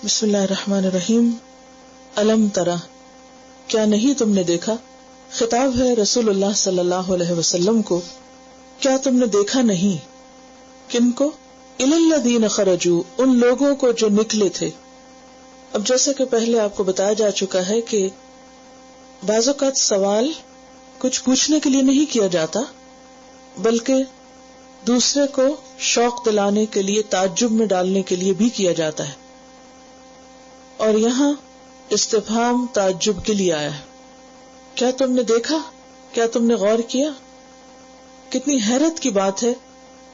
بسم اللہ الرحمن الرحیم. الم ترى، کیا نہیں تم نے دیکھا؟ خطاب ہے رسول اللہ صلی اللہ علیہ وسلم کو. کیا تم نے دیکھا نہیں؟ کن کو؟ الی الذین خرجوا، ان لوگوں کو جو نکلے تھے. اب جیسا کہ پہلے آپ کو بتایا جا چکا ہے کہ بعض اوقات سوال کچھ پوچھنے کے لیے نہیں کیا جاتا، بلکہ دوسرے کو شوق دلانے کے لیے، تعجب میں ڈالنے کے لیے بھی کیا جاتا ہے. اور یہاں استفہام تعجب کے لیے آیا ہے. کیا تم نے دیکھا؟ کیا تم نے غور کیا؟ کتنی حیرت کی بات ہے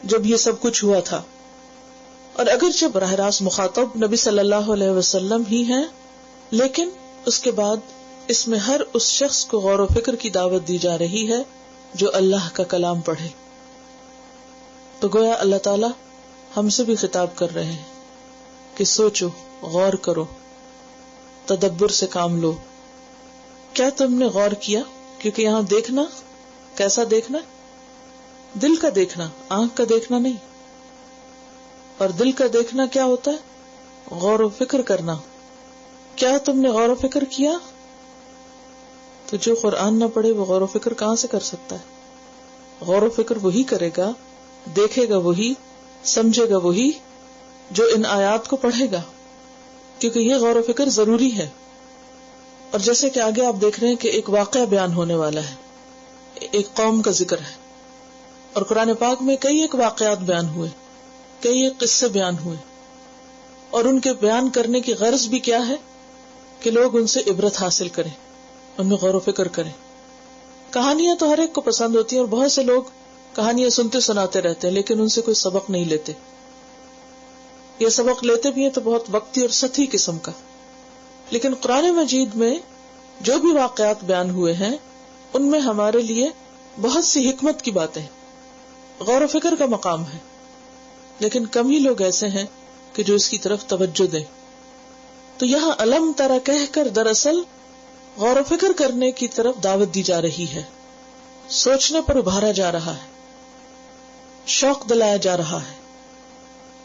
جب یہ سب کچھ ہوا تھا. اور اگرچہ براہ راست مخاطب نبی صلی اللہ علیہ وسلم ہی ہیں، لیکن اس کے بعد اس میں ہر اس شخص کو غور و فکر کی دعوت دی جا رہی ہے جو اللہ کا کلام پڑھے. تو گویا اللہ تعالی ہم سے بھی خطاب کر رہے ہیں کہ سوچو، غور کرو، تدبر سے کام لو. کیا تم نے غور کیا؟ کیونکہ یہاں دیکھنا کیسا دیکھنا؟ دل کا دیکھنا، آنکھ کا دیکھنا نہیں. اور دل کا دیکھنا کیا ہوتا ہے؟ غور و فکر کرنا. کیا تم نے غور و فکر کیا؟ تو جو قرآن نہ پڑھے وہ غور و فکر کہاں سے کر سکتا ہے؟ غور و فکر وہی کرے گا، دیکھے گا وہی، سمجھے گا وہی جو ان آیات کو پڑھے گا، کیونکہ یہ غور و فکر ضروری ہے. اور جیسے کہ آگے آپ دیکھ رہے ہیں کہ ایک واقعہ بیان ہونے والا ہے، ایک قوم کا ذکر ہے، اور قرآن پاک میں کئی ایک واقعات بیان ہوئے، کئی ایک قصے بیان ہوئے، اور ان کے بیان کرنے کی غرض بھی کیا ہے کہ لوگ ان سے عبرت حاصل کریں، ان میں غور و فکر کریں. کہانیاں تو ہر ایک کو پسند ہوتی ہیں، اور بہت سے لوگ کہانیاں سنتے سناتے رہتے ہیں، لیکن ان سے کوئی سبق نہیں لیتے. یہ سبق لیتے بھی ہیں تو بہت وقتی اور سطحی قسم کا. لیکن قرآن مجید میں جو بھی واقعات بیان ہوئے ہیں ان میں ہمارے لیے بہت سی حکمت کی باتیں ہیں، غور و فکر کا مقام ہے. لیکن کم ہی لوگ ایسے ہیں کہ جو اس کی طرف توجہ دیں. تو یہاں الم ترى کہہ کر دراصل غور و فکر کرنے کی طرف دعوت دی جا رہی ہے، سوچنے پر ابھارا جا رہا ہے، شوق دلایا جا رہا ہے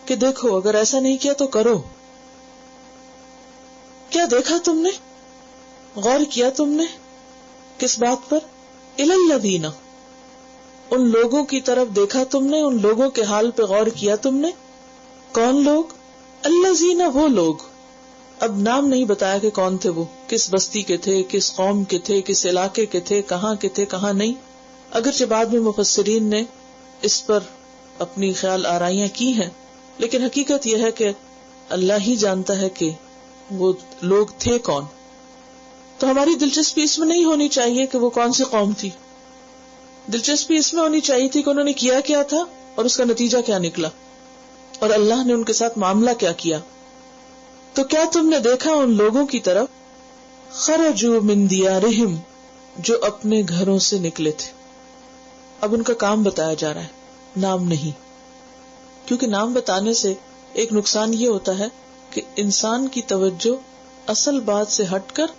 کہ دیکھو، اگر ایسا نہیں کیا تو کرو. کیا دیکھا تم نے؟ غور کیا تم نے؟ کس بات پر؟ الی الذین، ان لوگوں کی طرف دیکھا تم نے، ان لوگوں کے حال پہ غور کیا تم نے. کون لوگ؟ الذین، وہ لوگ. اب نام نہیں بتایا کہ کون تھے وہ، کس بستی کے تھے، کس قوم کے تھے، کس علاقے کے تھے، کہاں کے تھے، کہاں نہیں. اگرچہ بعد میں مفسرین نے اس پر اپنی خیال آرائیاں کی ہیں، لیکن حقیقت یہ ہے کہ اللہ ہی جانتا ہے کہ وہ لوگ تھے کون. تو ہماری دلچسپی اس میں نہیں ہونی چاہیے کہ وہ کون سی قوم تھی. دلچسپی اس میں ہونی چاہیے تھی کہ انہوں نے کیا کیا تھا اور اس کا نتیجہ کیا نکلا، اور اللہ نے ان کے ساتھ معاملہ کیا کیا. تو کیا تم نے دیکھا ان لوگوں کی طرف خرجوا من دیارہم، جو اپنے گھروں سے نکلے تھے. اب ان کا کام بتایا جا رہا ہے، نام نہیں. کیونکہ نام بتانے سے ایک نقصان یہ ہوتا ہے کہ انسان کی توجہ اصل بات سے ہٹ کر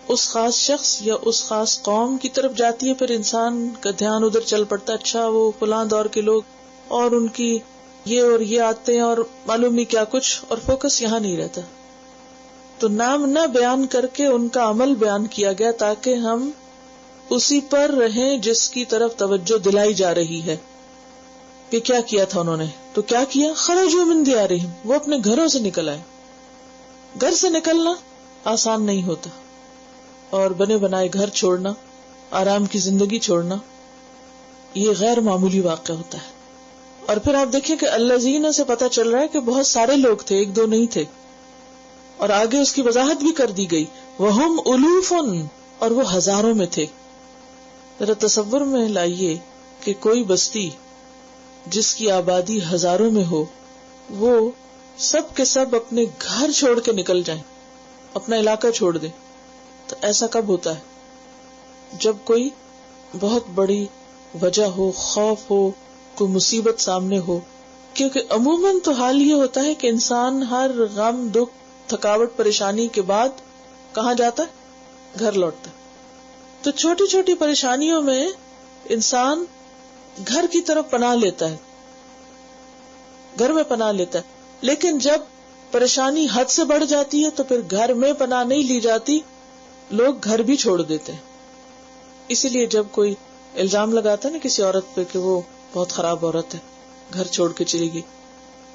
اس خاص شخص یا اس خاص قوم کی طرف جاتی ہے. پھر انسان کا دھیان ادھر چل پڑتا ہے، اچھا وہ فلاں دور کے لوگ اور ان کی یہ اور یہ آتے ہیں اور معلوم نہیں کیا کچھ، اور فوکس یہاں نہیں رہتا. تو نام نہ بیان کر کے ان کا عمل بیان کیا گیا تاکہ ہم اسی پر رہیں جس کی طرف توجہ دلائی جا رہی ہے کہ کیا کیا تھا انہوں نے. تو کیا کیا؟ خرجوا من دیارہم، وہ اپنے گھروں سے نکل آئے. گھر سے نکلنا آسان نہیں ہوتا، اور بنے بنائے گھر چھوڑنا، آرام کی زندگی چھوڑنا، یہ غیر معمولی واقعہ ہوتا ہے. اور پھر آپ دیکھیں کہ الذین سے پتہ چل رہا ہے کہ بہت سارے لوگ تھے، ایک دو نہیں تھے. اور آگے اس کی وضاحت بھی کر دی گئی، وہم الوف، اور وہ ہزاروں میں تھے. ذرا تصور میں لائیے کہ کوئی بستی جس کی آبادی ہزاروں میں ہو، وہ سب کے سب اپنے گھر چھوڑ کے نکل جائیں، اپنا علاقہ چھوڑ دیں. تو ایسا کب ہوتا ہے؟ جب کوئی بہت بڑی وجہ ہو، خوف ہو، کوئی مصیبت سامنے ہو. کیونکہ عموماً تو حال یہ ہوتا ہے کہ انسان ہر غم، دکھ، تھکاوٹ، پریشانی کے بعد کہاں جاتا ہے؟ گھر لوٹتا ہے. تو چھوٹی چھوٹی پریشانیوں میں انسان گھر کی طرف پناہ لیتا ہے، گھر میں پناہ لیتا ہے. لیکن جب پریشانی حد سے بڑھ جاتی ہے تو پھر گھر میں پناہ نہیں لی جاتی، لوگ گھر بھی چھوڑ دیتے ہیں. اسی لیے جب کوئی الزام لگاتا ہے نا کسی عورت پہ کہ وہ بہت خراب عورت ہے، گھر چھوڑ کے چلی گئی،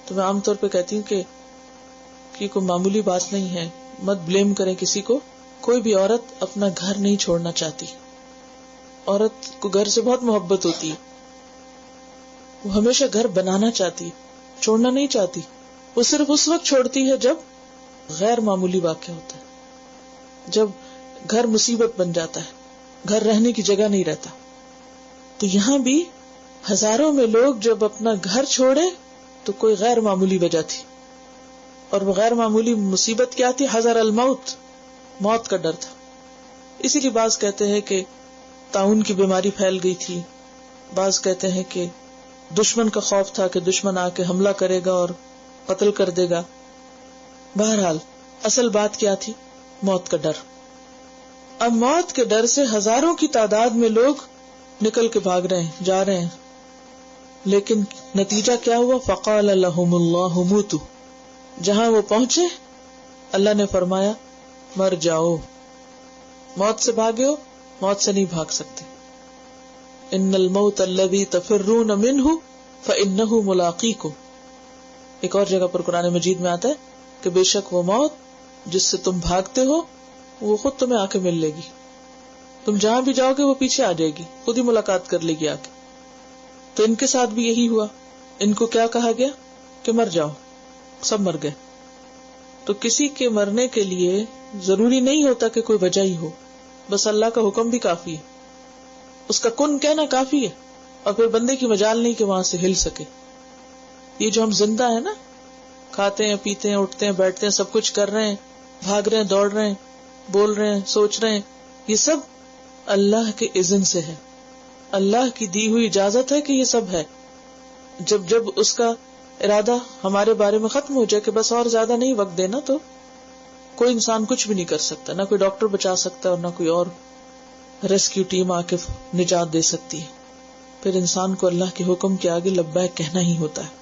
تو میں عام طور پہ کہتی ہوں کہ کوئی معمولی بات نہیں ہے، مت بلیم کریں کسی کو. کوئی بھی عورت اپنا گھر نہیں چھوڑنا چاہتی. عورت کو گھر سے بہت محبت ہوتی ہے، وہ ہمیشہ گھر بنانا چاہتی، چھوڑنا نہیں چاہتی. وہ صرف اس وقت چھوڑتی ہے جب غیر معمولی واقعہ ہوتا ہے، جب گھر مصیبت بن جاتا ہے، گھر رہنے کی جگہ نہیں رہتا. تو یہاں بھی ہزاروں میں لوگ جب اپنا گھر چھوڑے تو کوئی غیر معمولی وجہ تھی، اور وہ غیر معمولی مصیبت کیا تھی؟ حذر الموت، موت کا ڈر تھا. اسی لیے بعض کہتے ہیں کہ طاعون کی بیماری پھیل گئی تھی، بعض کہتے ہیں کہ دشمن کا خوف تھا کہ دشمن آ کے حملہ کرے گا اور قتل کر دے گا. بہرحال اصل بات کیا تھی؟ موت کا ڈر. اب موت کے ڈر سے ہزاروں کی تعداد میں لوگ نکل کے بھاگ رہے ہیں، جا رہے ہیں، لیکن نتیجہ کیا ہوا؟ فقال لهم اللہ موتوا. جہاں وہ پہنچے اللہ نے فرمایا مر جاؤ. موت سے بھاگے ہو، موت سے نہیں بھاگ سکتے. ان الموت الذی تفرون منہ فانہ ملاقیکم. ایک اور جگہ پر قرآن مجید میں آتا ہے کہ بے شک وہ موت جس سے تم بھاگتے ہو وہ خود تمہیں آ کے مل لے گی. تم جہاں بھی جاؤ گے وہ پیچھے آ جائے گی، خود ہی ملاقات کر لے گی آ کے. تو ان کے ساتھ بھی یہی ہوا. ان کو کیا کہا گیا کہ مر جاؤ، سب مر گئے. تو کسی کے مرنے کے لیے ضروری نہیں ہوتا کہ کوئی وجہ ہی ہو، بس اللہ کا حکم بھی کافی ہے، اس کا کن کہنا کافی ہے، اور پھر بندے کی مجال نہیں کہ وہاں سے ہل سکے. یہ جو ہم زندہ ہیں نا، کھاتے ہیں، پیتے ہیں، اٹھتے ہیں، بیٹھتے ہیں، سب کچھ کر رہے ہیں، بھاگ رہے ہیں، دوڑ رہے ہیں، بول رہے ہیں، سوچ رہے ہیں، یہ سب اللہ کے اذن سے ہے. اللہ کی دی ہوئی اجازت ہے کہ یہ سب ہے. جب اس کا ارادہ ہمارے بارے میں ختم ہو جائے کہ بس اور زیادہ نہیں وقت دینا، تو کوئی انسان کچھ بھی نہیں کر سکتا، نہ کوئی ڈاکٹر بچا سکتا اور نہ کوئی اور ریسکیو ٹیم آ کے نجات دے سکتی ہے. پھر انسان کو اللہ کے حکم کے آگے لبیک کہنا ہی ہوتا ہے.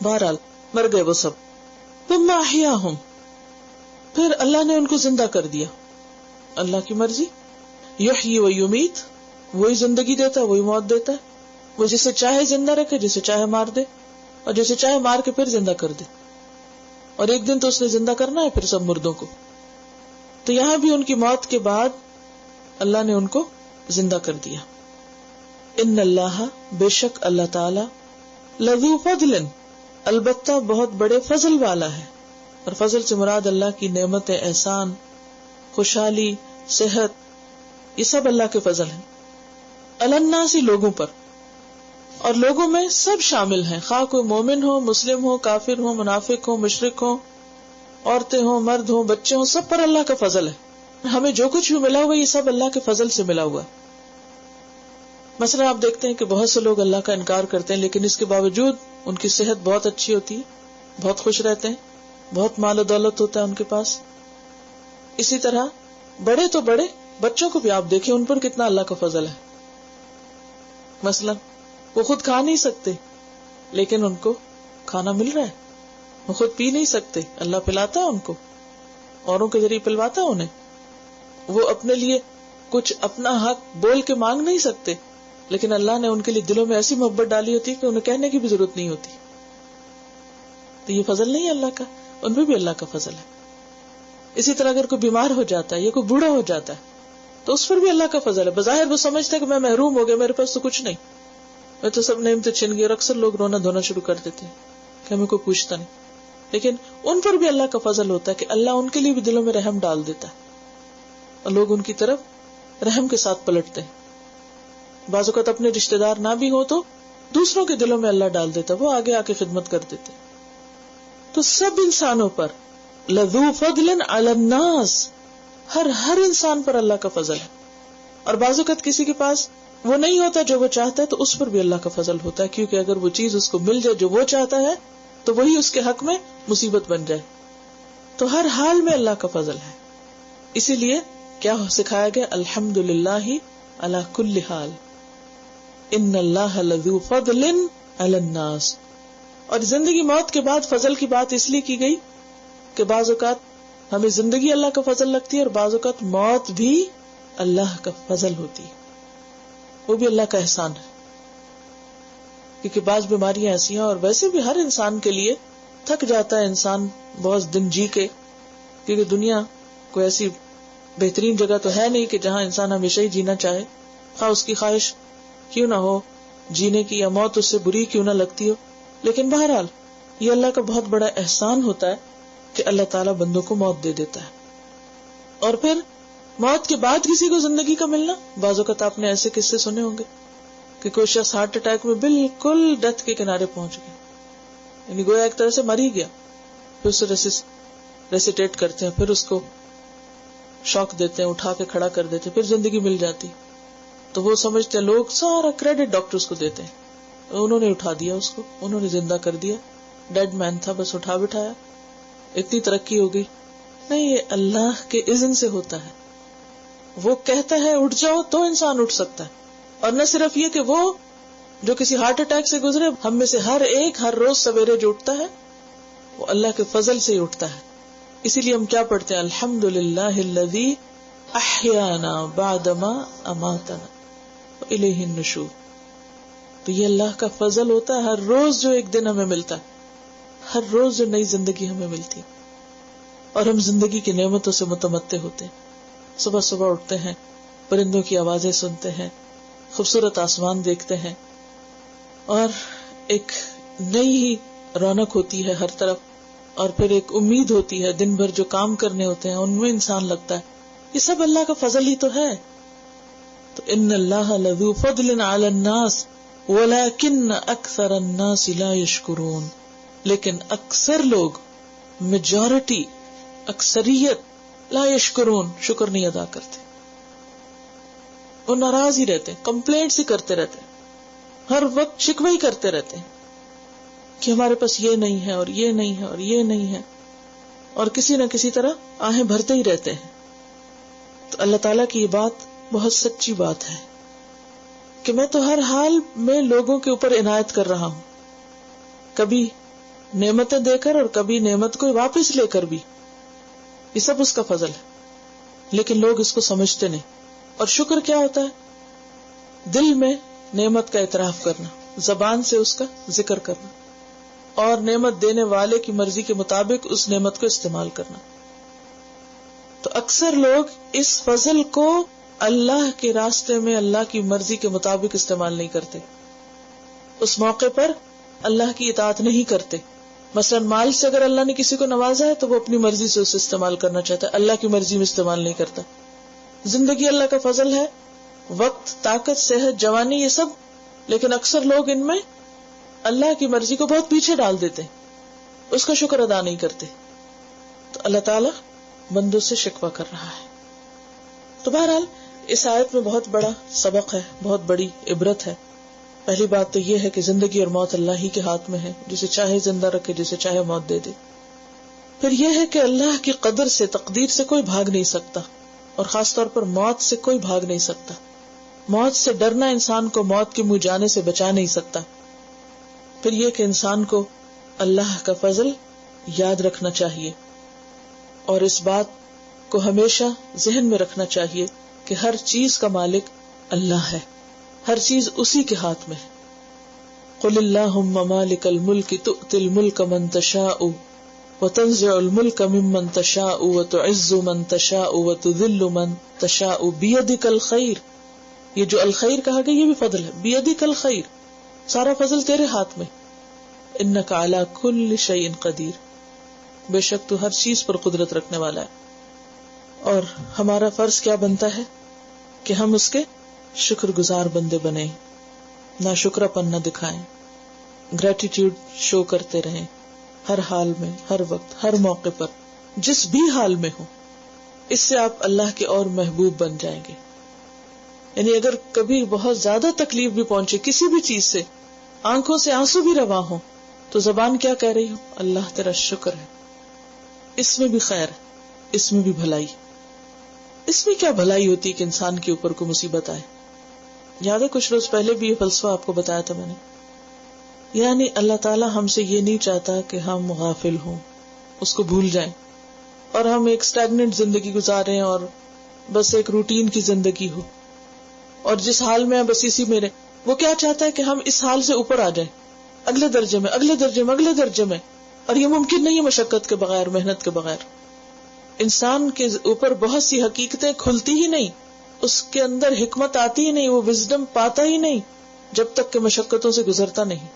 بہرحال مر گئے وہ سب. ثم احیاہم، پھر اللہ نے ان کو زندہ کر دیا. اللہ کی مرضی، یحیی و یمیت، وہی زندگی دیتا ہے، وہی موت دیتا ہے. وہ جسے چاہے زندہ رکھے، جسے چاہے مار دے، اور جسے چاہے مار کے پھر زندہ کر دے. اور ایک دن تو اس نے زندہ کرنا ہے پھر سب مردوں کو. تو یہاں بھی ان کی موت کے بعد اللہ نے ان کو زندہ کر دیا. ان اللہ، بے شک اللہ تعالی، لذو فضل، البتہ بہت بڑے فضل والا ہے. اور فضل سے مراد اللہ کی نعمت، احسان، خوشحالی، صحت، یہ سب اللہ کے فضل ہیں. علی الناس، لوگوں پر، اور لوگوں میں سب شامل ہیں، خواہ کوئی مومن ہو، مسلم ہو، کافر ہو، منافق ہو، مشرک ہو، عورتیں ہوں، مرد ہوں، بچے ہوں، سب پر اللہ کا فضل ہے. ہمیں جو کچھ بھی ملا ہوا یہ سب اللہ کے فضل سے ملا ہوا. مثلا آپ دیکھتے ہیں کہ بہت سے لوگ اللہ کا انکار کرتے ہیں، لیکن اس کے باوجود ان کی صحت بہت اچھی ہوتی ہے، بہت خوش رہتے ہیں، بہت مال و دولت ہوتا ہے ان کے پاس. اسی طرح بڑے تو بڑے، بچوں کو بھی آپ دیکھیں ان پر کتنا اللہ کا فضل ہے. مثلا وہ خود کھا نہیں سکتے لیکن ان کو کھانا مل رہا ہے. وہ خود پی نہیں سکتے، اللہ پلاتا ہے ان کو، اوروں کے ذریعے پلواتا ہے انہیں. وہ اپنے لیے کچھ اپنا حق بول کے مانگ نہیں سکتے، لیکن اللہ نے ان کے لیے دلوں میں ایسی محبت ڈالی ہوتی ہے کہ انہیں کہنے کی بھی ضرورت نہیں ہوتی. تو یہ فضل نہیں ہے اللہ کا، ان پہ بھی اللہ کا فضل ہے. اسی طرح اگر کوئی بیمار ہو جاتا ہے یا کوئی بوڑھا ہو جاتا ہے تو اس پر بھی اللہ کا فضل ہے. بظاہر وہ سمجھتا ہے کہ میں محروم ہو گیا، میرے پاس تو کچھ نہیں، میں تو سب نعمتیں چھن گئی، اور اکثر لوگ رونا دھونا شروع کر دیتے ہیں کہ ہمیں کوئی پوچھتا نہیں. لیکن ان پر بھی اللہ کا فضل ہوتا ہے کہ اللہ ان کے لیے بھی دلوں میں رحم ڈال دیتا ہے اور لوگ ان کی طرف رحم کے ساتھ پلٹتے ہیں. بعض اوقات اپنے رشتے دار نہ بھی ہو تو دوسروں کے دلوں میں اللہ ڈال دیتا ہے، وہ آگے آ کے خدمت کر دیتے. تو سب انسانوں پر لذو فضل علی الناس، ہر انسان پر اللہ کا فضل ہے. اور بعض اوقات کسی کے پاس وہ نہیں ہوتا جو وہ چاہتا ہے تو اس پر بھی اللہ کا فضل ہوتا ہے، کیونکہ اگر وہ چیز اس کو مل جائے جو وہ چاہتا ہے تو وہی اس کے حق میں مصیبت بن جائے. تو ہر حال میں اللہ کا فضل ہے. اسی لیے کیا سکھایا گیا؟ الحمدللہ علی کل حال، ان اللہ لذو فضل علی الناس. اور زندگی موت کے بعد فضل کی بات اس لیے کی گئی کہ بعض اوقات ہمیں زندگی اللہ کا فضل لگتی ہے اور بعض اوقات موت بھی اللہ کا فضل ہوتی ہے، وہ بھی اللہ کا احسان ہے. کیونکہ بعض بیماریاں ایسی ہیں، اور ویسے بھی ہر انسان کے لیے تھک جاتا ہے انسان بہت دن جی کے، کیونکہ دنیا کوئی ایسی بہترین جگہ تو ہے نہیں کہ جہاں انسان ہمیشہ ہی جینا چاہے، خواہ اس کی خواہش کیوں نہ ہو جینے کی، یا موت اس سے بری کیوں نہ لگتی ہو. لیکن بہرحال یہ اللہ کا بہت بڑا احسان ہوتا ہے کہ اللہ تعالیٰ بندوں کو موت دے دیتا ہے. اور پھر موت کے بعد کسی کو زندگی کا ملنا، بعض اوقات آپ نے ایسے قصے سنے ہوں گے کہ کوئی شخص ہارٹ اٹیک میں بالکل ڈیتھ کے کنارے پہنچ گیا، یعنی گویا ایک طرح سے مر ہی گیا، پھر اسے ریسیٹیٹ کرتے ہیں، پھر اس کو شوق دیتے ہیں، اٹھا کے کھڑا کر دیتے ہیں، پھر زندگی مل جاتی. تو وہ سمجھتے ہیں، لوگ سارا کریڈٹ ڈاکٹرز کو دیتے ہیں، انہوں نے اٹھا دیا اس کو، انہوں نے زندہ کر دیا، ڈیڈ مین تھا بس اٹھا بٹھایا، اتنی ترقی ہو گئی. نہیں، یہ اللہ کے اذن سے ہوتا ہے. وہ کہتا ہے اٹھ جاؤ تو انسان اٹھ سکتا ہے. اور نہ صرف یہ کہ وہ جو کسی ہارٹ اٹیک سے گزرے، ہم میں سے ہر ایک ہر روز سویرے جو اٹھتا ہے وہ اللہ کے فضل سے ہی اٹھتا ہے. اسی لیے ہم کیا پڑھتے ہیں، الحمدللہ الذی احیانا بعدما اماتنا والیہ النشور. تو یہ اللہ کا فضل ہوتا ہے، ہر روز جو ایک دن ہمیں ملتا ہے، ہر روز جو نئی زندگی ہمیں ملتی، اور ہم زندگی کی نعمتوں سے متمتع ہوتے ہیں. صبح صبح اٹھتے ہیں، پرندوں کی آوازیں سنتے ہیں، خوبصورت آسمان دیکھتے ہیں، اور ایک نئی ہی رونق ہوتی ہے ہر طرف، اور پھر ایک امید ہوتی ہے. دن بھر جو کام کرنے ہوتے ہیں ان میں انسان لگتا ہے. یہ سب اللہ کا فضل ہی تو ہے. تو ان اللہ لذو فضل علی الناس ولکن اکثر الناس لا یشکرون. لیکن اکثر لوگ، میجورٹی، اکثریت، لا یشکرون، شکر نہیں ادا کرتے. وہ ناراض ہی رہتے ہیں، کمپلینٹس ہی کرتے رہتے ہیں، ہر وقت شکوے ہی کرتے رہتے ہیں کہ ہمارے پاس یہ نہیں ہے اور یہ نہیں ہے اور یہ نہیں ہے، اور کسی نہ کسی طرح آہیں بھرتے ہی رہتے ہیں. تو اللہ تعالیٰ کی یہ بات بہت سچی بات ہے کہ میں تو ہر حال میں لوگوں کے اوپر عنایت کر رہا ہوں، کبھی نعمتیں دے کر اور کبھی نعمت کو واپس لے کر بھی. یہ سب اس کا فضل ہے، لیکن لوگ اس کو سمجھتے نہیں. اور شکر کیا ہوتا ہے؟ دل میں نعمت کا اعتراف کرنا، زبان سے اس کا ذکر کرنا، اور نعمت دینے والے کی مرضی کے مطابق اس نعمت کو استعمال کرنا. تو اکثر لوگ اس فضل کو اللہ کے راستے میں اللہ کی مرضی کے مطابق استعمال نہیں کرتے، اس موقع پر اللہ کی اطاعت نہیں کرتے. مثلا مال سے اگر اللہ نے کسی کو نوازا ہے تو وہ اپنی مرضی سے اسے استعمال کرنا چاہتا ہے، اللہ کی مرضی میں استعمال نہیں کرتا. زندگی اللہ کا فضل ہے، وقت، طاقت، صحت، جوانی، یہ سب، لیکن اکثر لوگ ان میں اللہ کی مرضی کو بہت پیچھے ڈال دیتے ہیں، اس کا شکر ادا نہیں کرتے. تو اللہ تعالیٰ بندوں سے شکوہ کر رہا ہے. تو بہرحال اس آیت میں بہت بڑا سبق ہے، بہت بڑی عبرت ہے. پہلی بات تو یہ ہے کہ زندگی اور موت اللہ ہی کے ہاتھ میں ہے، جسے چاہے زندہ رکھے، جسے چاہے موت دے دے. پھر یہ ہے کہ اللہ کی قدر سے، تقدیر سے کوئی بھاگ نہیں سکتا، اور خاص طور پر موت سے کوئی بھاگ نہیں سکتا. موت سے ڈرنا انسان کو موت کے منہ جانے سے بچا نہیں سکتا. پھر یہ کہ انسان کو اللہ کا فضل یاد رکھنا چاہیے، اور اس بات کو ہمیشہ ذہن میں رکھنا چاہیے کہ ہر چیز کا مالک اللہ ہے، ہر چیز اسی کے ہاتھ میں ہے. قل اللہم مالک الملک تؤتی الملک من تشاء وتنزع الملک ممن تشاء وتعز من تشاء وتذل من تشاء بیدک الخیر. یہ جو الخیر کہا گیا یہ بھی فضل ہے، بیدک الخیر، سارا فضل تیرے ہاتھ میں. انک علی کل شیء قدیر، بے شک تو ہر چیز پر قدرت رکھنے والا ہے. اور ہمارا فرض کیا بنتا ہے کہ ہم اس کے شکر گزار بندے بنیں، نہ شکر پن نہ دکھائیں، گریٹیٹیوڈ شو کرتے رہیں ہر حال میں، ہر وقت، ہر موقع پر، جس بھی حال میں ہو. اس سے آپ اللہ کے اور محبوب بن جائیں گے. یعنی اگر کبھی بہت زیادہ تکلیف بھی پہنچے کسی بھی چیز سے، آنکھوں سے آنسو بھی رواں ہو، تو زبان کیا کہہ رہی ہو؟ اللہ تیرا شکر ہے. اس میں بھی خیر ہے، اس میں بھی بھلائی. اس میں کیا بھلائی ہوتی کہ انسان کے اوپر کوئی مصیبت آئے؟ یاد ہے کچھ روز پہلے بھی یہ فلسفہ آپ کو بتایا تھا میں نے یعنی اللہ تعالیٰ ہم سے یہ نہیں چاہتا کہ ہم غافل ہوں، اس کو بھول جائیں اور ہم ایک اسٹیگننٹ زندگی گزاریں اور بس ایک روٹین کی زندگی ہو اور جس حال میں بس اسی میں رہیں. وہ کیا چاہتا ہے کہ ہم اس حال سے اوپر آ جائیں، اگلے درجے میں، اگلے درجے میں، اگلے درجے میں. اور یہ ممکن نہیں ہے مشقت کے بغیر، محنت کے بغیر. انسان کے اوپر بہت سی حقیقتیں کھلتی ہی نہیں، اس کے اندر حکمت آتی ہی نہیں، وہ وزڈم پاتا ہی نہیں جب تک کہ مشقتوں سے گزرتا نہیں،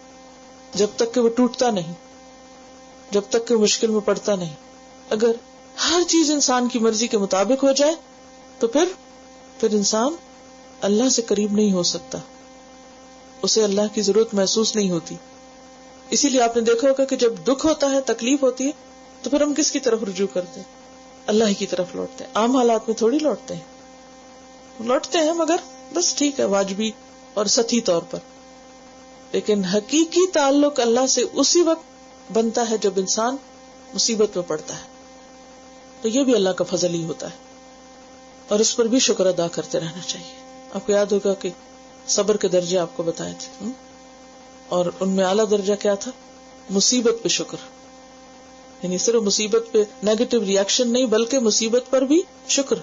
جب تک کہ وہ ٹوٹتا نہیں، جب تک کہ وہ مشکل میں پڑتا نہیں. اگر ہر چیز انسان کی مرضی کے مطابق ہو جائے تو پھر انسان اللہ سے قریب نہیں ہو سکتا، اسے اللہ کی ضرورت محسوس نہیں ہوتی. اسی لیے آپ نے دیکھا ہوگا کہ جب دکھ ہوتا ہے، تکلیف ہوتی ہے، تو پھر ہم کس کی طرف رجوع کرتے ہیں؟ اللہ ہی کی طرف لوٹتے ہیں. عام حالات میں تھوڑی لوٹتے ہیں مگر بس ٹھیک ہے، واجبی اور سطحی طور پر. لیکن حقیقی تعلق اللہ سے اسی وقت بنتا ہے جب انسان مصیبت میں پڑتا ہے. تو یہ بھی اللہ کا فضل ہی ہوتا ہے اور اس پر بھی شکر ادا کرتے رہنا چاہیے. آپ کو یاد ہوگا کہ صبر کے درجے آپ کو بتائے تھے اور ان میں اعلیٰ درجہ کیا تھا؟ مصیبت پہ شکر. یعنی صرف مصیبت پہ نیگیٹو ری ایکشن نہیں بلکہ مصیبت پر بھی شکر.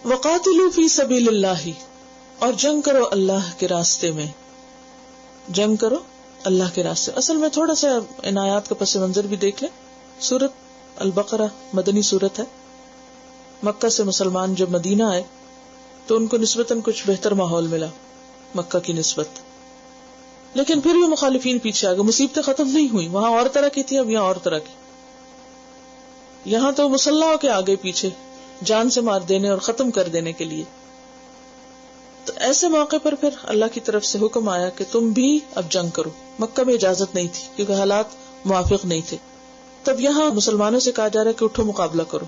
وقاتلوا فی سبیل اللہ، اور جنگ کرو اللہ کے راستے میں. جنگ کرو اللہ کے راستے. اصل میں تھوڑا سا ان آیات کا پس منظر بھی دیکھ لیں. سورت البقرہ مدنی سورت ہے. مکہ سے مسلمان جب مدینہ آئے تو ان کو نسبتاً کچھ بہتر ماحول ملا مکہ کی نسبت، لیکن پھر بھی مخالفین پیچھے آ گئے. مصیبتیں ختم نہیں ہوئی، وہاں اور طرح کی تھی، اب یہاں اور طرح کی. یہاں تو مسلح ہو کے آگے پیچھے جان سے مار دینے اور ختم کر دینے کے لیے. تو ایسے موقع پر پھر اللہ کی طرف سے حکم آیا کہ تم بھی اب جنگ کرو. مکہ میں اجازت نہیں تھی کیونکہ حالات موافق نہیں تھے. تب یہاں مسلمانوں سے کہا جا رہا ہے کہ اٹھو مقابلہ کرو.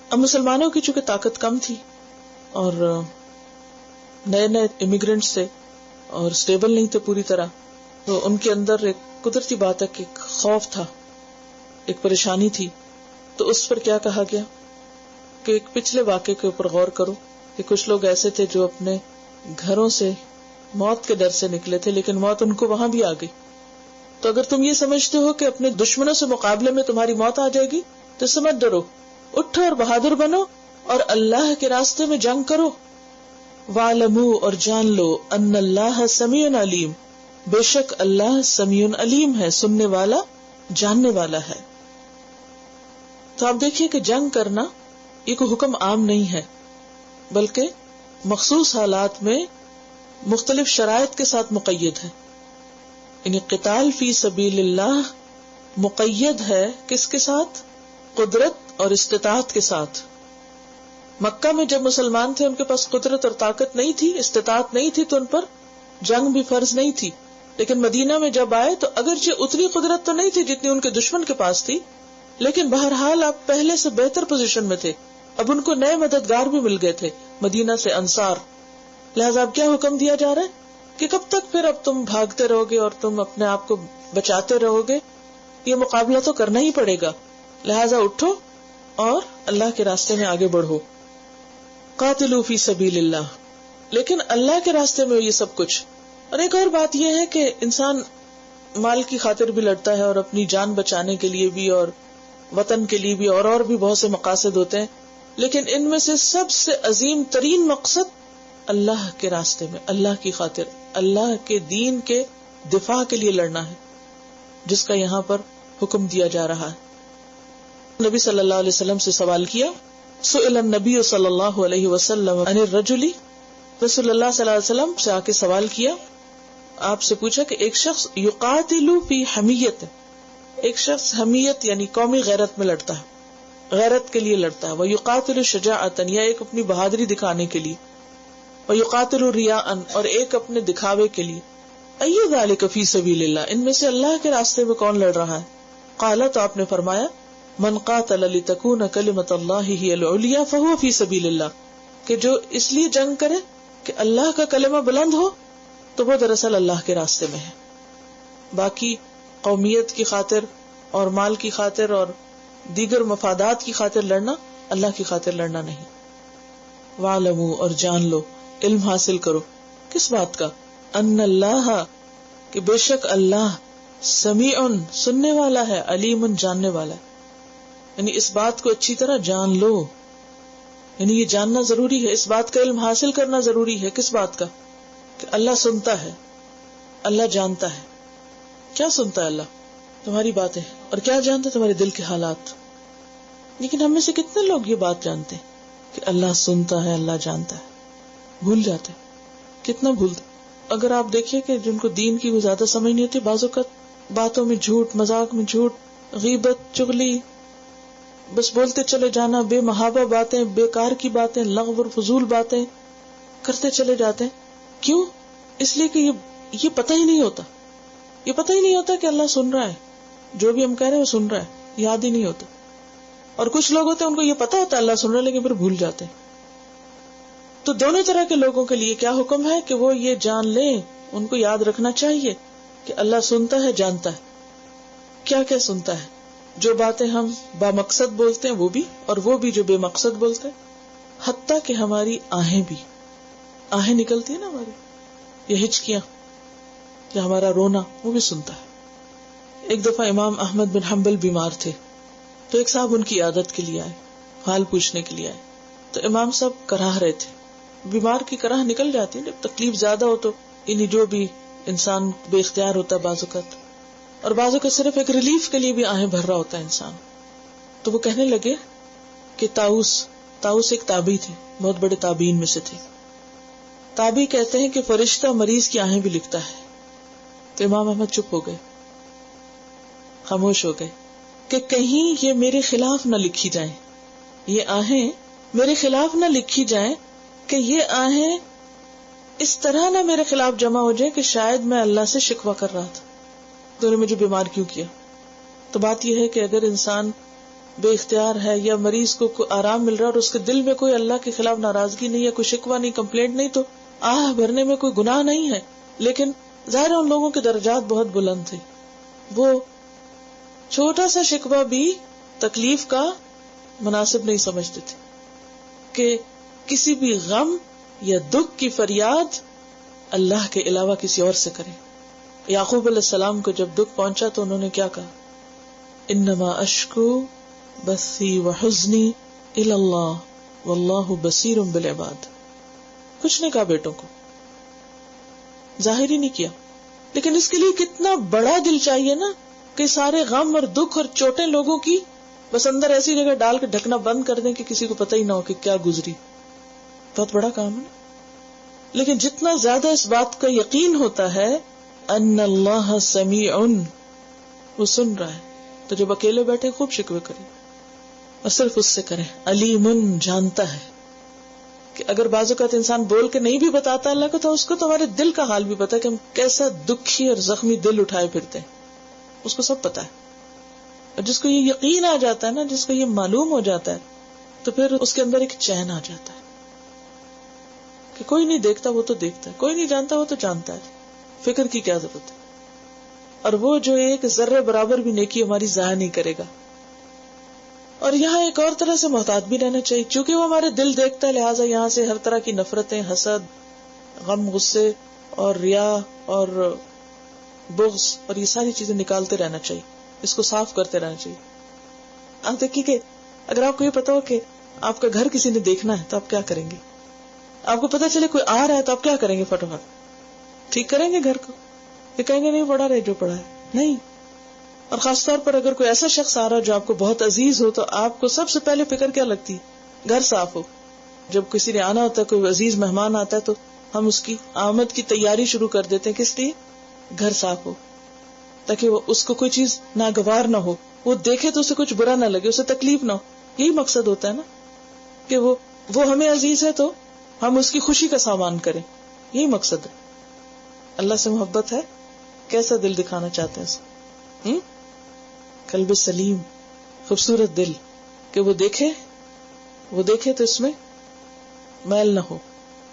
اب مسلمانوں کی چونکہ طاقت کم تھی اور نئے نئے امیگرینٹس تھے اور اسٹیبل نہیں تھے پوری طرح، تو ان کے اندر ایک قدرتی بات ہے کہ ایک خوف تھا، ایک پریشانی تھی. تو اس پر کیا کہا گیا کہ ایک پچھلے واقعے کے اوپر غور کرو کہ کچھ لوگ ایسے تھے جو اپنے گھروں سے موت کے ڈر سے نکلے تھے، لیکن موت ان کو وہاں بھی آ گئی. تو اگر تم یہ سمجھتے ہو کہ اپنے دشمنوں سے مقابلے میں تمہاری موت آ جائے گی تو اس سے مت ڈرو، اٹھو اور بہادر بنو اور اللہ کے راستے میں جنگ کرو. وَاعْلَمُوا، اور جان لو، ان اللہ سمیع علیم، بے شک اللہ سمیع علیم ہے، سننے والا جاننے والا ہے. تو آپ دیکھیے کہ جنگ کرنا یہ کوئی حکم عام نہیں ہے بلکہ مخصوص حالات میں مختلف شرائط کے ساتھ مقید ہے. یعنی قتال فی سبیل اللہ مقید ہے کس کے ساتھ؟ قدرت اور استطاعت کے ساتھ. مکہ میں جب مسلمان تھے ان کے پاس قدرت اور طاقت نہیں تھی، استطاعت نہیں تھی، تو ان پر جنگ بھی فرض نہیں تھی. لیکن مدینہ میں جب آئے تو اگرچہ اتنی قدرت تو نہیں تھی جتنی ان کے دشمن کے پاس تھی، لیکن بہرحال آپ پہلے سے بہتر پوزیشن میں تھے. اب ان کو نئے مددگار بھی مل گئے تھے مدینہ سے، انصار. لہذا اب کیا حکم دیا جا رہا ہے کہ کب تک پھر اب تم بھاگتے رہو گے اور تم اپنے آپ کو بچاتے رہو گے؟ یہ مقابلہ تو کرنا ہی پڑے گا. لہذا اٹھو اور اللہ کے راستے میں آگے بڑھو. قاتلوا فی سبیل اللہ، لیکن اللہ کے راستے میں یہ سب کچھ. اور ایک اور بات یہ ہے کہ انسان مال کی خاطر بھی لڑتا ہے اور اپنی جان بچانے کے لیے بھی اور وطن کے لیے بھی اور بھی بہت سے مقاصد ہوتے ہیں، لیکن ان میں سے سب سے عظیم ترین مقصد اللہ کے راستے میں، اللہ کی خاطر، اللہ کے دین کے دفاع کے لیے لڑنا ہے، جس کا یہاں پر حکم دیا جا رہا ہے. نبی صلی اللہ علیہ وسلم سے سوال کیا، سئل النبی صلی اللہ علیہ وسلم عن الرجل، رسول اللہ صلی اللہ علیہ وسلم سے آ کے سوال کیا، آپ سے پوچھا کہ ایک شخص یقاتل فی حمیت، ایک شخص حمیت یعنی قومی غیرت میں لڑتا ہے، غیرت کے لیے لڑتا ہے، ویقاتل شجاعتا، یا ایک اپنی بہادری دکھانے کے لیے، ویقاتل ریاء، اور ایک اپنے دکھاوے کے لیے. ای ذلک فی سبیل اللہ، ان میں سے اللہ کے راستے میں کون لڑ رہا ہے؟ قال، تو آپ نے فرمایا، من قاتل لتکون کلمۃ اللہ ہی العلیٰ فہو فی سبیل اللہ، کہ جو اس لیے جنگ کرے کہ اللہ کا کلمہ بلند ہو تو وہ دراصل اللہ کے راستے میں ہے. باقی قومیت کی خاطر اور مال کی خاطر اور دیگر مفادات کی خاطر لڑنا اللہ کی خاطر لڑنا نہیں. وَاعْلَمُوا، اور جان لو، علم حاصل کرو، کس بات کا؟ ان اللہ، کہ بے شک اللہ سمیع سننے والا ہے، علیم جاننے والا ہے. یعنی اس بات کو اچھی طرح جان لو، یعنی یہ جاننا ضروری ہے، اس بات کا علم حاصل کرنا ضروری ہے. کس بات کا؟ کہ اللہ سنتا ہے، اللہ جانتا ہے. کیا سنتا ہے اللہ؟ تمہاری باتیں. اور کیا جانتا ہے؟ تمہارے دل کے حالات. لیکن ہم میں سے کتنے لوگ یہ بات جانتے ہیں کہ اللہ سنتا ہے، اللہ جانتا ہے؟ بھول جاتے. کتنا بھولتے. اگر آپ دیکھیں کہ جن کو دین کی زیادہ سمجھ نہیں ہوتی، بعض اوقات باتوں میں جھوٹ، مذاق میں جھوٹ، غیبت، چغلی، بس بولتے چلے جانا، بے محابہ باتیں، بیکار کی باتیں، لغو اور فضول باتیں کرتے چلے جاتے ہیں. کیوں؟ اس لیے کہ یہ پتہ ہی نہیں ہوتا. یہ پتہ ہی نہیں ہوتا کہ اللہ سن رہا ہے، جو بھی ہم کہہ رہے ہیں وہ سن رہا ہے، یاد ہی نہیں ہوتا. اور کچھ لوگ ہوتے ہیں ان کو یہ پتا ہوتا ہے اللہ سن رہا ہے لیکن پھر بھول جاتے ہیں. تو دونوں طرح کے لوگوں کے لیے کیا حکم ہے کہ وہ یہ جان لیں، ان کو یاد رکھنا چاہیے کہ اللہ سنتا ہے، جانتا ہے. کیا کیا سنتا ہے؟ جو باتیں ہم با مقصد بولتے ہیں وہ بھی، اور وہ بھی جو بے مقصد بولتے ہیں. حتیٰ کہ ہماری آہیں نکلتی ہیں نا ہماری، یہ ہچکیاں یا ہمارا رونا، وہ بھی سنتا ہے. ایک دفعہ امام احمد بن حنبل بیمار تھے، تو ایک صاحب ان کی عیادت کے لیے آئے، حال پوچھنے کے لیے آئے. تو امام صاحب کراہ رہے تھے. بیمار کی کراہ نکل جاتی ہے جب تکلیف زیادہ ہو، تو یعنی جو بھی انسان بے اختیار ہوتا ہے بعض اوقات، اور بعض اوقات صرف ایک ریلیف کے لیے بھی آہیں بھر رہا ہوتا ہے انسان. تو وہ کہنے لگے کہ طاؤس ایک تابعی تھے، بہت بڑے تابعین میں سے تھے. تابعی کہتے ہیں کہ فرشتہ مریض کی آہیں بھی لکھتا ہے. تو امام احمد چپ ہو گئے، خاموش ہو گئے کہ کہیں یہ میرے خلاف نہ لکھی جائیں، یہ آہیں میرے خلاف نہ لکھی جائیں، کہ یہ آہیں اس طرح نہ میرے خلاف جمع ہو جائیں کہ شاید میں اللہ سے شکوہ کر رہا تھا تو نے مجھے بیمار کیوں کیا. تو بات یہ ہے کہ اگر انسان بے اختیار ہے یا مریض کو آرام مل رہا ہے اور اس کے دل میں کوئی اللہ کے خلاف ناراضگی نہیں ہے، کوئی شکوہ نہیں، کمپلینٹ نہیں، تو آہ بھرنے میں کوئی گناہ نہیں ہے. لیکن ظاہر ان لوگوں کے درجات بہت بلند تھے، وہ چھوٹا سا شکوہ بھی تکلیف کا مناسب نہیں سمجھتے تھے کہ کسی بھی غم یا دکھ کی فریاد اللہ کے علاوہ کسی اور سے کریں. یعقوب علیہ السلام کو جب دکھ پہنچا تو انہوں نے کیا کہا؟ انما اشکو بثی وحزنی الی اللہ واللہ بصیر بالعباد. کچھ نہیں کہا بیٹوں کو، ظاہر ہی نہیں کیا. لیکن اس کے لیے کتنا بڑا دل چاہیے نا کہ سارے غم اور دکھ اور چوٹیں لوگوں کی بس اندر ایسی جگہ ڈال کے ڈھکنا بند کر دیں کہ کسی کو پتہ ہی نہ ہو کہ کیا گزری. بہت بڑا کام ہے. لیکن جتنا زیادہ اس بات کا یقین ہوتا ہے ان اللہ سمیع، وہ سن رہا ہے، تو جب اکیلے بیٹھے خوب شکوے کریں اور صرف اس سے کریں. علیم، جانتا ہے. کہ اگر بعض اوقات انسان بول کے نہیں بھی بتاتا اللہ کو، تو اس کو تمہارے دل کا حال بھی پتا ہے کہ ہم کیسا دکھی اور زخمی دل اٹھائے پھرتے ہیں، اس کو سب پتا ہے. اور جس کو یہ یقین آ جاتا ہے نا، جس کو یہ معلوم ہو جاتا ہے، تو پھر اس کے اندر ایک چین آ جاتا ہے کہ کوئی نہیں دیکھتا وہ تو دیکھتا ہے، کوئی نہیں جانتا وہ تو جانتا ہے، فکر کی کیا ضرورت ہے. اور وہ جو ایک ذرے برابر بھی نیکی ہماری ضائع نہیں کرے گا. اور یہاں ایک اور طرح سے محتاط بھی رہنا چاہیے، چونکہ وہ ہمارے دل دیکھتا ہے، لہٰذا یہاں سے ہر طرح کی نفرتیں، حسد، غم، غصے اور ریا اور بغض اور یہ ساری چیزیں نکالتے رہنا چاہیے، اس کو صاف کرتے رہنا چاہیے. آپ دیکھیے کہ اگر آپ کو یہ پتا ہو کہ آپ کا گھر کسی نے دیکھنا ہے تو آپ کیا کریں گے؟ آپ کو پتا چلے کوئی آ رہا ہے تو آپ کیا کریں گے؟ فٹافٹ ٹھیک کریں گے گھر کو، یہ کہیں گے نہیں پڑا رہے جو پڑا ہے؟ نہیں. اور خاص طور پر اگر کوئی ایسا شخص آ رہا جو آپ کو بہت عزیز ہو تو آپ کو سب سے پہلے فکر کیا لگتی؟ گھر صاف ہو. جب کسی نے آنا ہوتا ہے، کوئی عزیز مہمان آتا ہے، تو ہم اس کی آمد کی تیاری شروع کر دیتے ہیں. کس لیے؟ گھر صاف ہو، تاکہ وہ اس کو کوئی چیز ناگوار نہ ہو، وہ دیکھے تو اسے کچھ برا نہ لگے، اسے تکلیف نہ ہو. یہی مقصد ہوتا ہے نا کہ وہ ہمیں عزیز ہے تو ہم اس کی خوشی کا سامان کریں. یہی مقصد ہے. اللہ سے محبت ہے، کیسا دل دکھانا چاہتے ہیں اس کو؟ قلب سلیم، خوبصورت دل، کہ وہ دیکھے تو اس میں میل نہ ہو،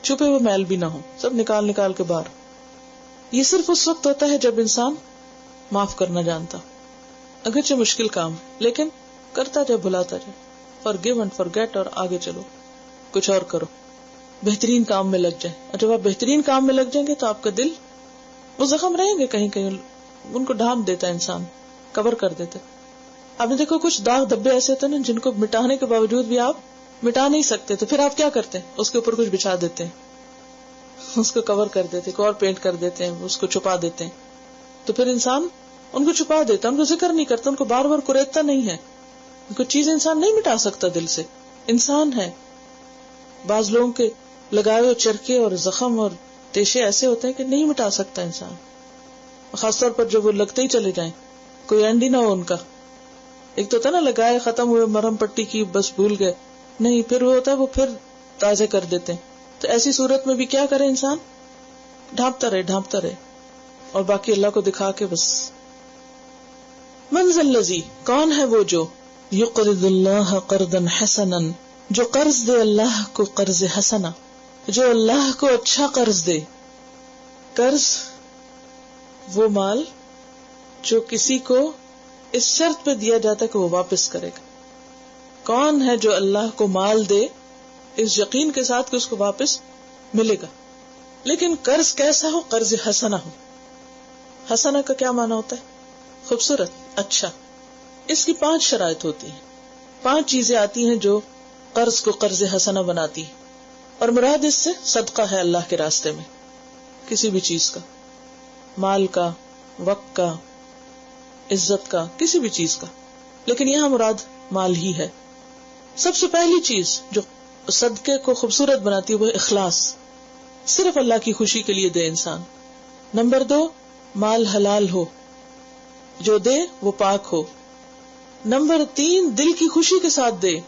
چھپے ہوئے میل بھی نہ ہو، سب نکال کے باہر. یہ صرف اس وقت ہوتا ہے جب انسان معاف کرنا جانتا، اگرچہ مشکل کام، لیکن کرتا جائے، بھلاتا جائے. forgive and forget، اور آگے چلو، کچھ اور کرو، بہترین کام میں لگ جائیں. اور جب آپ بہترین کام میں لگ جائیں گے تو آپ کا دل وہ زخم رہیں گے کہیں کہیں، ان کو ڈھانپ دیتا ہے انسان، کور کر دیتا ہے. آپ نے دیکھو کچھ داغ دھبے ایسے ہوتے ہیں نا جن کو مٹانے کے باوجود بھی آپ مٹا نہیں سکتے، تو پھر آپ کیا کرتے ہیں؟ اس کے اوپر کچھ بچھا دیتے ہیں، اس کو کور کر دیتے ہیں، کوئی اور پینٹ کر دیتے ہیں، اس کو چھپا دیتے ہیں. تو پھر انسان ان کو چھپا دیتا، ان کو ذکر نہیں کرتا، ان کو بار بار کریدتا نہیں ہے. کوئی چیز انسان نہیں مٹا سکتا دل سے، انسان ہے. بعض لوگوں کے لگائے ہوئے چرکے اور زخم اور تیشے ایسے ہوتے ہیں کہ نہیں مٹا سکتا انسان، خاص طور پر جب وہ لگتے ہی چلے جائیں، کوئی اینڈ ہی نہ ہو ان کا. ایک تو ہوتا نا لگائے ختم ہوئے مرہم پٹی کی بس بھول گئے، نہیں، پھر وہ ہوتا ہے وہ پھر تازے کر دیتے ہیں. تو ایسی صورت میں بھی کیا کرے انسان؟ ڈھانپتا رہے اور باقی اللہ کو دکھا کے بس. من ذا الذی، کون ہے وہ جو یقرض اللہ قرضا حسنا، جو قرض دے اللہ کو قرض حسنا، جو اللہ کو اچھا قرض دے. قرض وہ مال جو کسی کو اس شرط پہ دیا جاتا ہے کہ وہ واپس کرے گا. کون ہے جو اللہ کو مال دے اس یقین کے ساتھ کہ اس کو واپس ملے گا، لیکن قرض کیسا ہو؟ قرض حسنا ہو. حسنا کا کیا معنی ہوتا ہے؟ خوبصورت، اچھا. اس کی 5 شرائط ہوتی ہیں، 5 چیزیں آتی ہیں جو قرض کو قرض حسنا بناتی ہیں. اور مراد اس سے صدقہ ہے اللہ کے راستے میں، کسی بھی چیز کا، مال کا، وقت کا، عزت کا، کسی بھی چیز کا. لیکن یہاں مراد مال ہی ہے. سب سے پہلی چیز جو صدقے کو خوبصورت بناتی ہے وہ اخلاص، صرف اللہ کی خوشی کے لیے دے انسان. نمبر 2، مال حلال ہو، جو دے وہ پاک ہو. نمبر 3، دل کی خوشی کے ساتھ دے،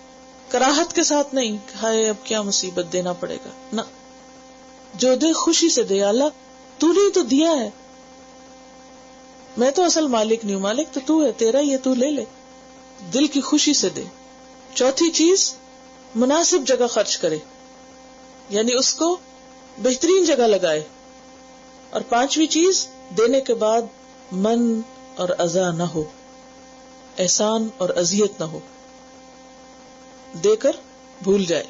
کراہت کے ساتھ نہیں کہ ہائے اب کیا مصیبت دینا پڑے گا، نہ، جو دے خوشی سے دے. اللہ تو نے تو دیا ہے، میں تو اصل مالک نہیں ہوں، مالک تو تو ہے، تیرا یہ تو لے لے. دل کی خوشی سے دے. چوتھی چیز، مناسب جگہ خرچ کرے، یعنی اس کو بہترین جگہ لگائے. اور 5ویں چیز، دینے کے بعد من اور اذا نہ ہو، احسان اور اذیت نہ ہو، دے کر بھول جائے.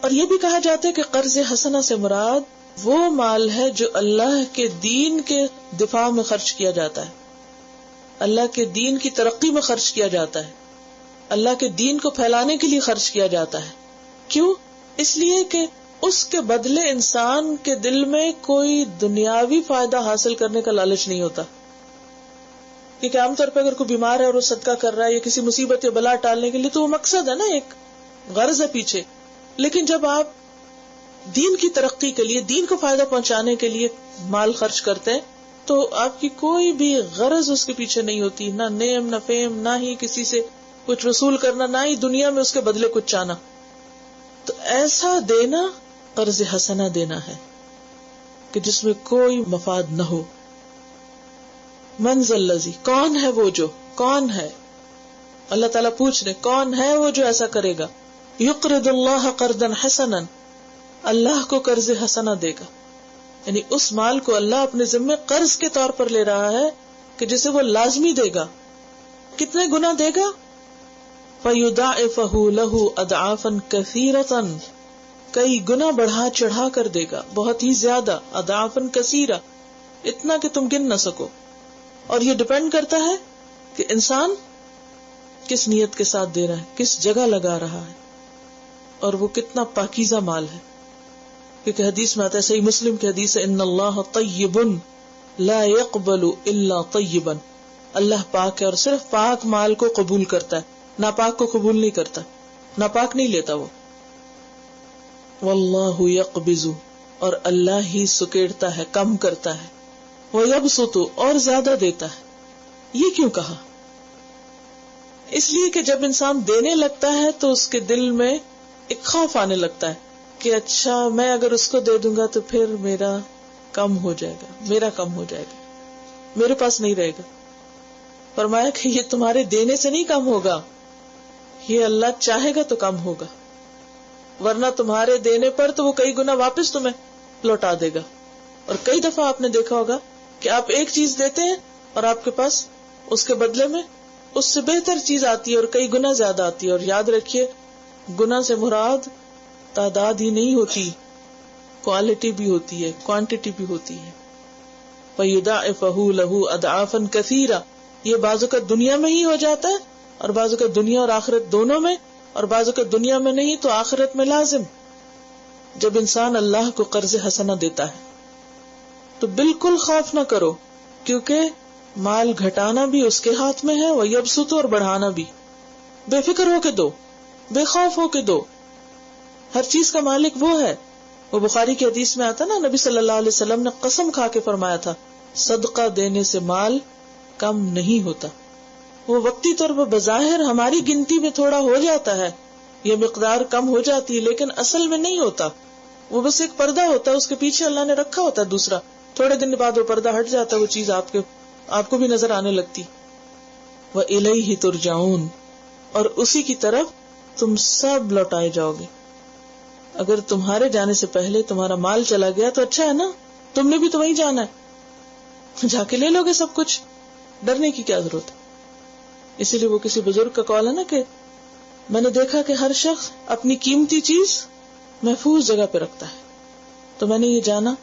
اور یہ بھی کہا جاتا ہے کہ قرض حسنہ سے مراد وہ مال ہے جو اللہ کے دین کے دفاع میں خرچ کیا جاتا ہے، اللہ کے دین کی ترقی میں خرچ کیا جاتا ہے، اللہ کے دین کو پھیلانے کے لیے خرچ کیا جاتا ہے. کیوں؟ اس لیے کہ اس کے بدلے انسان کے دل میں کوئی دنیاوی فائدہ حاصل کرنے کا لالچ نہیں ہوتا. کیونکہ عام طور پہ اگر کوئی بیمار ہے اور وہ صدقہ کر رہا ہے یا کسی مصیبت یا بلا ٹالنے کے لیے تو وہ مقصد ہے نا، ایک غرض ہے پیچھے. لیکن جب آپ دین کی ترقی کے لیے، دین کو فائدہ پہنچانے کے لیے مال خرچ کرتے ہیں تو آپ کی کوئی بھی غرض اس کے پیچھے نہیں ہوتی، نہ نیم نہ فیم، نہ ہی کسی سے کچھ وصول کرنا، نہ ہی دنیا میں اس کے بدلے کچھ چاہنا. تو ایسا دینا قرض حسنہ دینا ہے کہ جس میں کوئی مفاد نہ ہو. من ذا الذی، کون ہے وہ جو، کون ہے؟ اللہ تعالیٰ پوچھ رہے کون ہے وہ جو ایسا کرے گا. یقرض اللہ قرضا حسنا، اللہ کو قرض حسنہ دے گا، یعنی اس مال کو اللہ اپنے ذمے قرض کے طور پر لے رہا ہے کہ جسے وہ لازمی دے گا. کتنے گنا دے گا؟ فَيُضَاعِفَهُ لَهُ أَضْعَافًا كَثِيرَةً، کئی گنا بڑھا چڑھا کر دے گا، بہت ہی زیادہ. اضعافاً کثیرہ، اتنا کہ تم گن نہ سکو. اور یہ ڈپینڈ کرتا ہے کہ انسان کس نیت کے ساتھ دے رہا ہے، کس جگہ لگا رہا ہے، اور وہ کتنا پاکیزہ مال ہے. کیونکہ حدیث میں آتا ہے، صحیح مسلم کی حدیث ہے، ان اللہ طیب لا يقبل الا طیبا، اللہ پاک ہے اور صرف پاک مال کو قبول کرتا ہے، ناپاک کو قبول نہیں کرتا، ناپاک نہیں لیتا وہ. واللہ یقبض، اور اللہ ہی سکیڑتا ہے، کم کرتا ہے. ویبسط، اور زیادہ دیتا ہے. یہ کیوں کہا؟ اس لیے کہ جب انسان دینے لگتا ہے تو اس کے دل میں ایک خوف آنے لگتا ہے کہ اچھا میں اگر اس کو دے دوں گا تو پھر میرا کم ہو جائے گا، میرا کم ہو جائے گا، میرے پاس نہیں رہے گا. فرمایا کہ یہ تمہارے دینے سے نہیں کم ہوگا، یہ اللہ چاہے گا تو کم ہوگا، ورنہ تمہارے دینے پر تو وہ کئی گنا واپس تمہیں لوٹا دے گا. اور کئی دفعہ آپ نے دیکھا ہوگا کہ آپ ایک چیز دیتے ہیں اور آپ کے پاس اس کے بدلے میں اس سے بہتر چیز آتی ہے اور کئی گنا زیادہ آتی ہے. اور یاد رکھیے، گنا سے مراد تعداد ہی نہیں ہوتی، کوالٹی بھی ہوتی ہے، کوانٹٹی بھی ہوتی ہے. فَيُضَاعِفَهُ لَهُ أَضْعَافًا كَثِيرًا، یہ بعض اوقات دنیا میں ہی ہو جاتا ہے اور بعض اوقات دنیا اور آخرت دونوں میں، اور بعض اوقات دنیا میں نہیں تو آخرت میں لازم. جب انسان اللہ کو قرض حسنہ دیتا ہے تو بالکل خوف نہ کرو، کیونکہ مال گھٹانا بھی اس کے ہاتھ میں ہے، وَيَبْسُطُ، اور بڑھانا بھی. بے فکر ہو کے دو، بے خوف ہو کے دو. ہر چیز کا مالک وہ ہے. وہ بخاری کی حدیث میں آتا نا، نبی صلی اللہ علیہ وسلم نے قسم کھا کے فرمایا تھا صدقہ دینے سے مال کم نہیں ہوتا. وہ وقتی طور پر بظاہر ہماری گنتی میں تھوڑا ہو جاتا ہے، یہ مقدار کم ہو جاتی ہے، لیکن اصل میں نہیں ہوتا. وہ بس ایک پردہ ہوتا ہے، اس کے پیچھے اللہ نے رکھا ہوتا ہے دوسرا. تھوڑے دن بعد وہ پردہ ہٹ جاتا ہے، وہ چیز آپ کو بھی نظر آنے لگتی. وَإِلَيْهِ تُرْجَعُونَ، اور اسی کی طرف تم سب لوٹائے جاؤ گے. اگر تمہارے جانے سے پہلے تمہارا مال چلا گیا تو اچھا ہے نا، تم نے بھی تو وہیں جانا ہے، جا کے لے لو گے سب کچھ. ڈرنے کی کیا ضرورت ہے؟ اسی لیے وہ کسی بزرگ کا قول ہے نا کہ میں نے دیکھا کہ ہر شخص اپنی قیمتی چیز محفوظ جگہ پہ رکھتا ہے. تو میں نے یہ جانا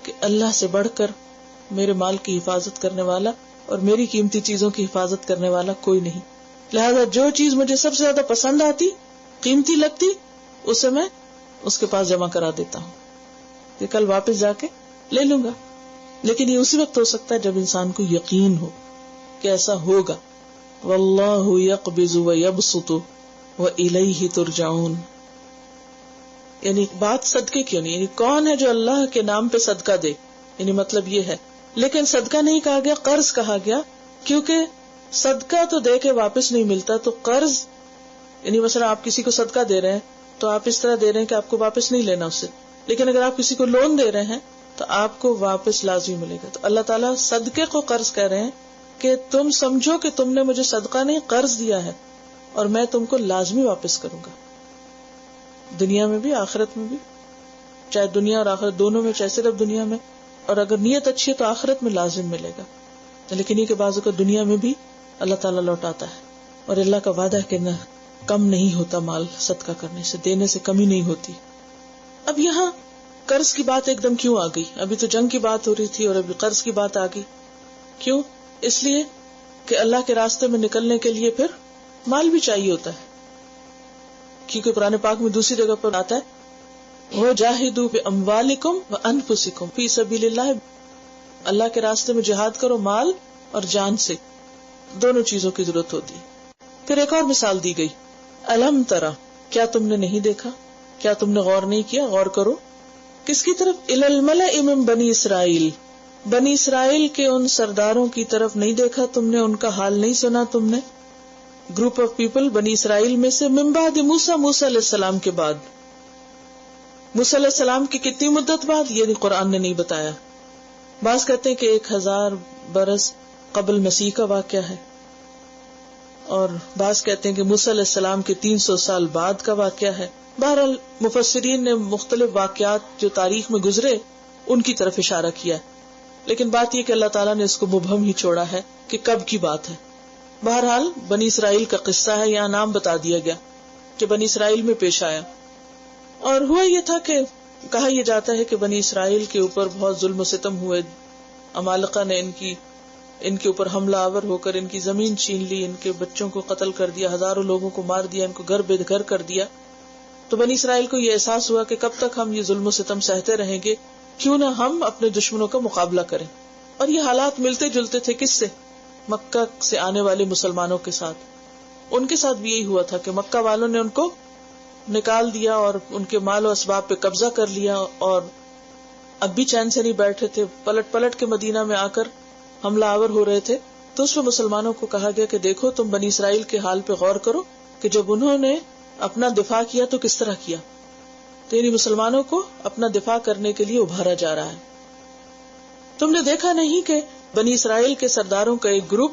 کہ اللہ سے بڑھ کر میرے مال کی حفاظت کرنے والا اور میری قیمتی چیزوں کی حفاظت کرنے والا کوئی نہیں. لہذا جو چیز مجھے سب سے زیادہ پسند آتی، قیمتی لگتی، اسے میں اس کے پاس جمع کرا دیتا ہوں کہ کل واپس جا کے لے لوں گا. لیکن یہ اسی وقت ہو سکتا ہے جب انسان کو یقین ہو کہ ایسا ہوگا. واللہ یقبض ویبسط وإلیہ ترجعون. یعنی بات صدقے کیوں نہیں، یعنی کون ہے جو اللہ کے نام پہ صدقہ دے، یعنی مطلب یہ ہے. لیکن صدقہ نہیں کہا گیا، قرض کہا گیا، کیونکہ صدقہ تو دے کے واپس نہیں ملتا. تو قرض یعنی مثلا آپ کسی کو صدقہ دے رہے ہیں تو آپ اس طرح دے رہے ہیں کہ آپ کو واپس نہیں لینا اس سے، لیکن اگر آپ کسی کو لون دے رہے ہیں تو آپ کو واپس لازمی ملے گا. تو اللہ تعالیٰ صدقے کو قرض کہہ رہے ہیں کہ تم سمجھو کہ تم نے مجھے صدقہ نہیں قرض دیا ہے اور میں تم کو لازمی واپس کروں گا، دنیا میں بھی آخرت میں بھی. چاہے دنیا اور آخرت دونوں میں، چاہے صرف دنیا میں، اور اگر نیت اچھی ہے تو آخرت میں لازم ملے گا. لیکن یہ کہ بعض اوقات دنیا میں بھی اللہ تعالیٰ لوٹاتا ہے، اور اللہ کا وعدہ ہے کہ نہ کم نہیں ہوتا مال صدقہ کرنے سے، دینے سے کمی نہیں ہوتی. اب یہاں قرض کی بات ایک دم کیوں آ گئی؟ ابھی تو جنگ کی بات ہو رہی تھی اور ابھی قرض کی بات آ گئی. کیوں؟ اس لیے کہ اللہ کے راستے میں نکلنے کے لیے پھر مال بھی چاہیے ہوتا ہے. کیونکہ قرآن پاک میں دوسری جگہ پر آتا ہے وَجَاهِدُوا بِأَمْوَالِكُمْ وَأَنفُسِكُمْ فِي سَبِيلِ اللَّهِ. اللہ کے راستے میں جہاد کرو مال اور جان سے، دونوں چیزوں کی ضرورت ہوتی ہے. پھر ایک اور مثال دی گئی، الم ترا، کیا تم نے نہیں دیکھا، کیا تم نے غور نہیں کیا؟ غور کرو کس کی طرف؟ الی الملأ من بنی اسرائیل، بنی اسرائیل کے ان سرداروں کی طرف نہیں دیکھا تم نے، ان کا حال نہیں سنا تم نے؟ گروپ آف پیپل بنی اسرائیل میں سے، من بعد موسیٰ، موسیٰ علیہ السلام کے بعد. موسیٰ علیہ السلام کی کتنی مدت بعد یہ قرآن نے نہیں بتایا. بعض کہتے ہیں کہ 1000 برس قبل مسیح کا واقعہ ہے، اور بعض کہتے ہیں کہ موسیٰ علیہ السلام کے 300 سال بعد کا واقعہ ہے. بہرحال مفسرین نے مختلف واقعات جو تاریخ میں گزرے ان کی طرف اشارہ کیا ہے، لیکن بات یہ کہ اللہ تعالیٰ نے اس کو مبہم ہی چھوڑا ہے کہ کب کی بات ہے. بہرحال بنی اسرائیل کا قصہ ہے، یہاں نام بتا دیا گیا کہ بنی اسرائیل میں پیش آیا. اور ہوا یہ تھا کہ کہا یہ جاتا ہے کہ بنی اسرائیل کے اوپر بہت ظلم و ستم ہوئے. عمالقہ نے ان کے اوپر حملہ آور ہو کر ان کی زمین چھین لی، ان کے بچوں کو قتل کر دیا، ہزاروں لوگوں کو مار دیا، ان کو گھر بے گھر کر دیا. تو بنی اسرائیل کو یہ احساس ہوا کہ کب تک ہم یہ ظلم و ستم سہتے رہیں گے، کیوں نہ ہم اپنے دشمنوں کا مقابلہ کریں. اور یہ حالات ملتے جلتے تھے کس سے؟ مکہ سے آنے والے مسلمانوں کے ساتھ. ان کے ساتھ بھی یہی ہوا تھا کہ مکہ والوں نے ان کو نکال دیا اور ان کے مال و اسباب پہ قبضہ کر لیا، اور اب بھی چین سے نہیں بیٹھے تھے، پلٹ پلٹ کے مدینہ میں آ کر حملہ آور ہو رہے تھے. تو اس میں مسلمانوں کو کہا گیا کہ دیکھو تم بنی اسرائیل کے حال پہ غور کرو کہ جب انہوں نے اپنا دفاع کیا تو کس طرح کیا. تو یعنی مسلمانوں کو اپنا دفاع کرنے کے لیے ابھارا جا رہا ہے. تم نے دیکھا نہیں کہ بنی اسرائیل کے سرداروں کا ایک گروپ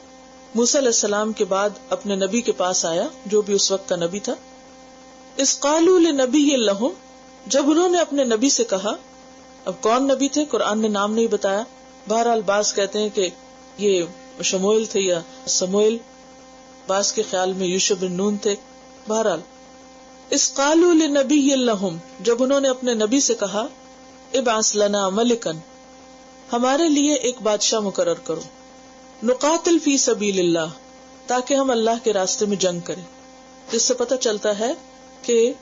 موسیٰ علیہ السلام کے بعد اپنے نبی کے پاس آیا، جو بھی اس وقت کا نبی تھا. اذ قالوا لنبی لہم، جب انہوں نے اپنے نبی سے کہا. اب کون نبی تھے قرآن نے نام نہیں بتایا. بہرحال بعض کہتے ہیں کہ یہ شموئیل تھے یا سموئیل، بعض کے خیال میں یوشع بن نون تھے. بہرحال اذ قالوا لنبی لہم، جب انہوں نے اپنے نبی سے کہا ابعث لنا ملکا، ہمارے لیے ایک بادشاہ مقرر کرو، نقاتل فی سبیل اللہ، تاکہ ہم اللہ کے راستے میں جنگ کریں. جس سے پتہ چلتا ہے کہ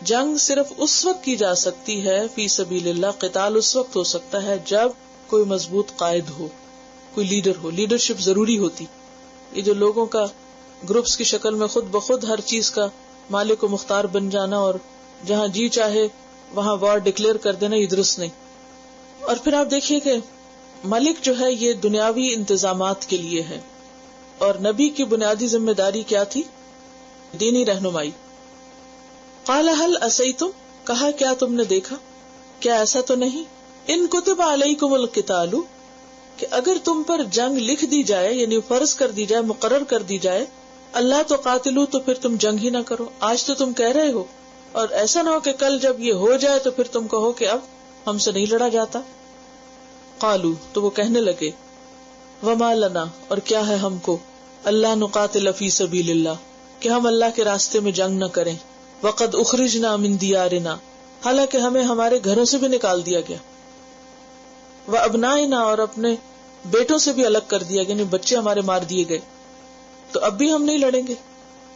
جنگ صرف اس وقت کی جا سکتی ہے فی سبیل اللہ، قتال اس وقت ہو سکتا ہے جب کوئی مضبوط قائد ہو، کوئی لیڈر ہو. لیڈرشپ ضروری ہوتی. یہ جو لوگوں کا گروپس کی شکل میں خود بخود ہر چیز کا مالک و مختار بن جانا اور جہاں جی چاہے وہاں وار ڈکلیئر کر دینا، یہ درست نہیں. اور پھر آپ دیکھیے کہ ملک جو ہے یہ دنیاوی انتظامات کے لیے ہے، اور نبی کی بنیادی ذمہ داری کیا تھی؟ دینی رہنمائی. قال هل عصیتم، کہا کیا تم نے دیکھا، کیا ایسا تو نہیں، ان کتب علیکم القتال، کہ اگر تم پر جنگ لکھ دی جائے، یعنی فرض کر دی جائے، مقرر کر دی جائے، اللہ تو قاتلو، تو پھر تم جنگ ہی نہ کرو. آج تو تم کہہ رہے ہو، اور ایسا نہ ہو کہ کل جب یہ ہو جائے تو پھر تم کہو کہ اب ہم سے نہیں لڑا جاتا. قالو، تو وہ کہنے لگے، وما لنا، اور کیا ہے ہم کو، اللہ نقاتل فی سبیل اللہ، کہ ہم اللہ کے راستے میں جنگ نہ کریں، وقد اخرجنا من دیارنا، حالانکہ ہمیں ہمارے گھروں سے بھی نکال دیا گیا، وابنائنا، اور اپنے بیٹوں سے بھی الگ کر دیا، یعنی بچے ہمارے مار دیے گئے، تو اب بھی ہم نہیں لڑیں گے.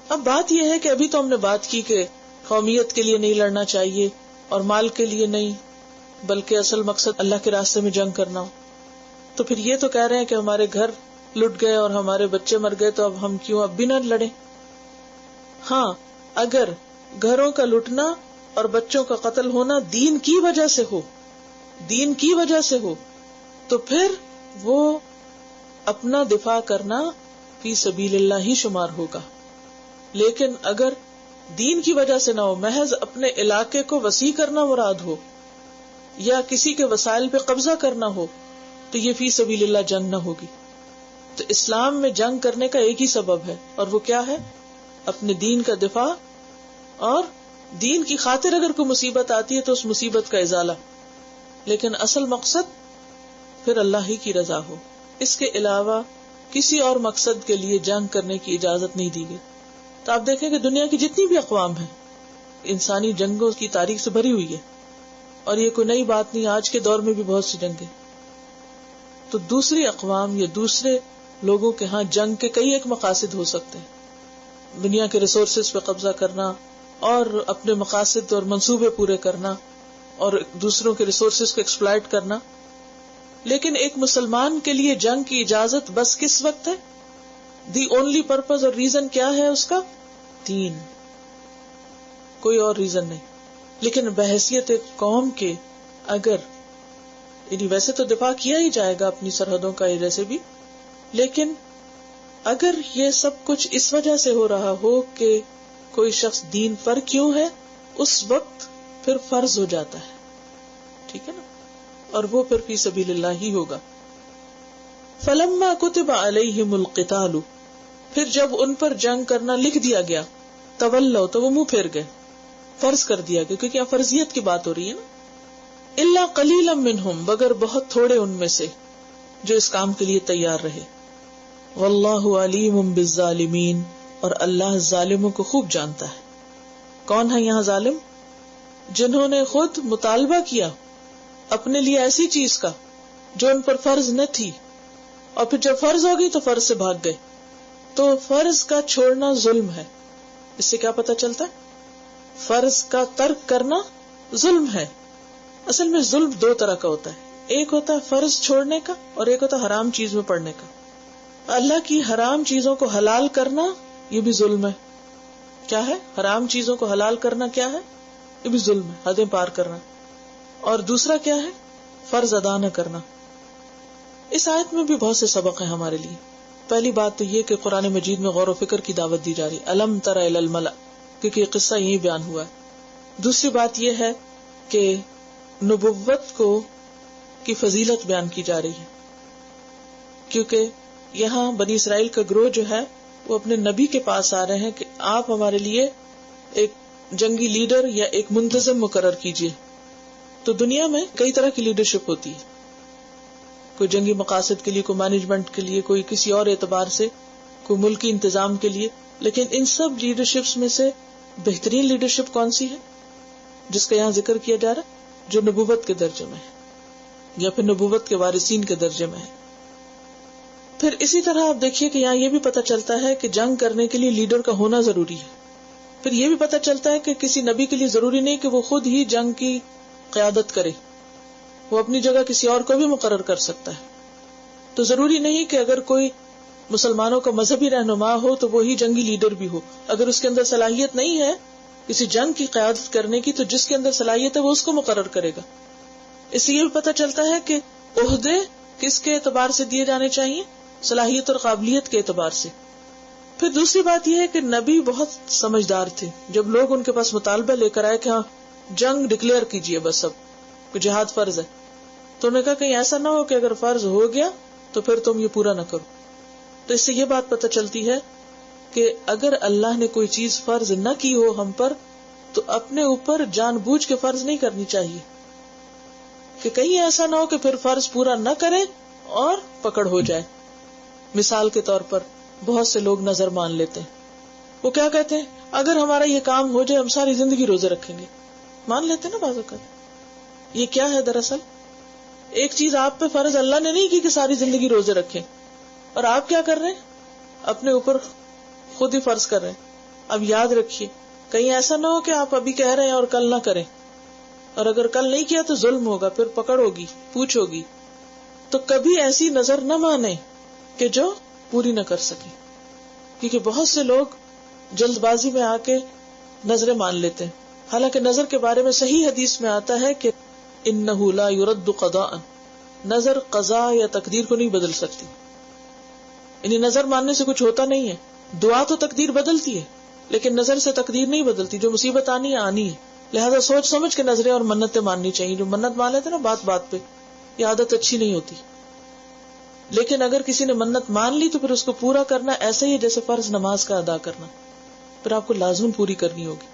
اب بات یہ ہے کہ ابھی تو ہم نے بات کی کہ قومیت کے لیے نہیں لڑنا چاہیے اور مال کے لیے نہیں، بلکہ اصل مقصد اللہ کے راستے میں جنگ کرنا ہو. تو پھر یہ تو کہہ رہے ہیں کہ ہمارے گھر لٹ گئے اور ہمارے بچے مر گئے، تو اب ہم کیوں اب بھی نہ لڑیں؟ ہاں، اگر گھروں کا لٹنا اور بچوں کا قتل ہونا دین کی وجہ سے ہو، دین کی وجہ سے ہو، تو پھر وہ اپنا دفاع کرنا فی سبیل اللہ ہی شمار ہوگا. لیکن اگر دین کی وجہ سے نہ ہو، محض اپنے علاقے کو وسیع کرنا مراد ہو یا کسی کے وسائل پہ قبضہ کرنا ہو، تو یہ فی سبیل اللہ جنگ نہ ہوگی. تو اسلام میں جنگ کرنے کا ایک ہی سبب ہے، اور وہ کیا ہے؟ اپنے دین کا دفاع، اور دین کی خاطر اگر کوئی مصیبت آتی ہے تو اس مصیبت کا ازالہ، لیکن اصل مقصد پھر اللہ ہی کی رضا ہو. اس کے علاوہ کسی اور مقصد کے لیے جنگ کرنے کی اجازت نہیں دی گئی. تو آپ دیکھیں کہ دنیا کی جتنی بھی اقوام ہیں، انسانی جنگوں کی تاریخ سے بھری ہوئی ہے، اور یہ کوئی نئی بات نہیں. آج کے دور میں بھی بہت سی جنگیں. تو دوسری اقوام یا دوسرے لوگوں کے ہاں جنگ کے کئی ایک مقاصد ہو سکتے ہیں، دنیا کے ریسورسز پہ قبضہ کرنا اور اپنے مقاصد اور منصوبے پورے کرنا اور دوسروں کے ریسورسز کو ایکسپلائٹ کرنا. لیکن ایک مسلمان کے لیے جنگ کی اجازت بس کس وقت ہے؟ دی اونلی پرپز اور ریزن کیا ہے اس کا؟ دین، کوئی اور ریزن نہیں. لیکن بحیثیت ایک قوم کے اگر، یعنی ویسے تو دفاع کیا ہی جائے گا اپنی سرحدوں کا جیسے بھی، لیکن اگر یہ سب کچھ اس وجہ سے ہو رہا ہو کہ کوئی شخص دین پر کیوں ہے، اس وقت پھر فرض ہو جاتا ہے. ٹھیک ہے نا؟ اور وہ پھر فی سبیل اللہ ہی ہوگا. فلما کتب علیہم القتال، پھر جب ان پر جنگ کرنا لکھ دیا گیا، تولوا، تو وہ منہ پھیر گئے، فرض کر دیا گیا، کیونکہ یہاں فرضیت کی بات ہو رہی ہے نا. الا قلیلا منہم، مگر بہت تھوڑے ان میں سے جو اس کام کے لیے تیار رہے. واللہ علیم بالظالمین، اور اللہ ظالموں کو خوب جانتا ہے. کون ہے یہاں ظالم؟ جنہوں نے خود مطالبہ کیا اپنے لیے ایسی چیز کا جو ان پر فرض نہ تھی، اور پھر جب فرض ہوگی تو فرض سے بھاگ گئے. تو فرض کا چھوڑنا ظلم ہے. اس سے کیا پتہ چلتا ہے؟ فرض کا ترک کرنا ظلم ہے. اصل میں ظلم دو طرح کا ہوتا ہے، ایک ہوتا ہے فرض چھوڑنے کا، اور ایک ہوتا ہے حرام چیز میں پڑنے کا. اللہ کی حرام چیزوں کو حلال کرنا یہ بھی ظلم ہے. کیا ہے؟ حرام چیزوں کو حلال کرنا کیا ہے؟ یہ بھی ظلم ہے، حدیں پار کرنا. اور دوسرا کیا ہے؟ فرض ادا نہ کرنا. اس آیت میں بھی بہت سے سبق ہیں ہمارے لیے. پہلی بات تو یہ کہ قرآن مجید میں غور و فکر کی دعوت دی جا رہی، الم تر الی الملأ، کیونکہ یہ قصہ یہی بیان ہوا ہے. دوسری بات یہ ہے کہ نبوت کو کی فضیلت بیان کی جا رہی ہے، کیونکہ یہاں بنی اسرائیل کا گروہ جو ہے وہ اپنے نبی کے پاس آ رہے ہیں کہ آپ ہمارے لیے ایک جنگی لیڈر یا ایک منتظم مقرر کیجیے. تو دنیا میں کئی طرح کی لیڈرشپ ہوتی ہے، کوئی جنگی مقاصد کے لیے، کوئی مینجمنٹ کے لیے، کوئی کسی اور اعتبار سے، کوئی ملکی انتظام کے لیے. لیکن ان سب لیڈرشپس میں سے بہترین لیڈرشپ کون سی ہے جس کا یہاں ذکر کیا جا رہا ہے؟ جو نبوت کے درجے میں ہے. یا پھر نبوت کے وارثین کے درجے میں ہے. پھر اسی طرح آپ دیکھیے کہ یہاں یہ بھی پتہ چلتا ہے کہ جنگ کرنے کے لیے لیڈر کا ہونا ضروری ہے. پھر یہ بھی پتہ چلتا ہے کہ کسی نبی کے لیے ضروری نہیں کہ وہ خود ہی جنگ کی قیادت کرے، وہ اپنی جگہ کسی اور کو بھی مقرر کر سکتا ہے. تو ضروری نہیں کہ اگر کوئی مسلمانوں کا مذہبی رہنما ہو تو وہی جنگی لیڈر بھی ہو. اگر اس کے اندر صلاحیت نہیں ہے کسی جنگ کی قیادت کرنے کی تو جس کے اندر صلاحیت ہے وہ اس کو مقرر کرے گا. اس سے یہ بھی پتہ چلتا ہے کہ عہدے کس کے اعتبار سے دیے جانے چاہیے؟ صلاحیت اور قابلیت کے اعتبار سے. پھر دوسری بات یہ ہے کہ نبی بہت سمجھدار تھے. جب لوگ ان کے پاس مطالبہ لے کر آئے کہ ہاں جنگ ڈکلیئر کیجئے، بس اب جہاد فرض ہے، تو انہوں نے کہا کہیں ایسا نہ ہو کہ اگر فرض ہو گیا تو پھر تم یہ پورا نہ کرو. تو اس سے یہ بات پتہ چلتی ہے کہ اگر اللہ نے کوئی چیز فرض نہ کی ہو ہم پر تو اپنے اوپر جان بوجھ کے فرض نہیں کرنی چاہیے، کہ کہیں ایسا نہ ہو کہ پھر فرض پورا نہ کریں اور پکڑ ہو جائے. مثال کے طور پر بہت سے لوگ نظر مان لیتے ہیں. وہ کیا کہتے ہیں، اگر ہمارا یہ کام ہو جائے ہم ساری زندگی روزے رکھیں گے. مان لیتے نا بعض اوقات. یہ کیا ہے؟ دراصل ایک چیز آپ پہ فرض اللہ نے نہیں کی کہ ساری زندگی روزے رکھیں، اور آپ کیا کر رہے ہیں؟ اپنے اوپر خود ہی فرض کر رہے ہیں. اب یاد رکھیے کہیں ایسا نہ ہو کہ آپ ابھی کہہ رہے ہیں اور کل نہ کریں، اور اگر کل نہیں کیا تو ظلم ہوگا، پھر پکڑ ہوگی، پوچھ ہوگی. تو کبھی ایسی نظر نہ مانے کہ جو پوری نہ کر سکے، کیونکہ بہت سے لوگ جلد بازی میں آ کے نظریں مان لیتے ہیں. حالانکہ نظر کے بارے میں صحیح حدیث میں آتا ہے کہ انہ لا یرد قضاء، نظر قضاء یا تقدیر کو نہیں بدل سکتی. یعنی نظر ماننے سے کچھ ہوتا نہیں ہے. دعا تو تقدیر بدلتی ہے لیکن نظر سے تقدیر نہیں بدلتی. جو مصیبت آنی ہے آنی ہے، لہذا سوچ سمجھ کے نظریں اور منتیں ماننی چاہیے. جو منت مان لیتے نا بات بات پہ، یہ عادت اچھی نہیں ہوتی. لیکن اگر کسی نے منت مان لی تو پھر اس کو پورا کرنا ایسے ہی جیسے فرض نماز کا ادا کرنا، پھر آپ کو لازم پوری کرنی ہوگی.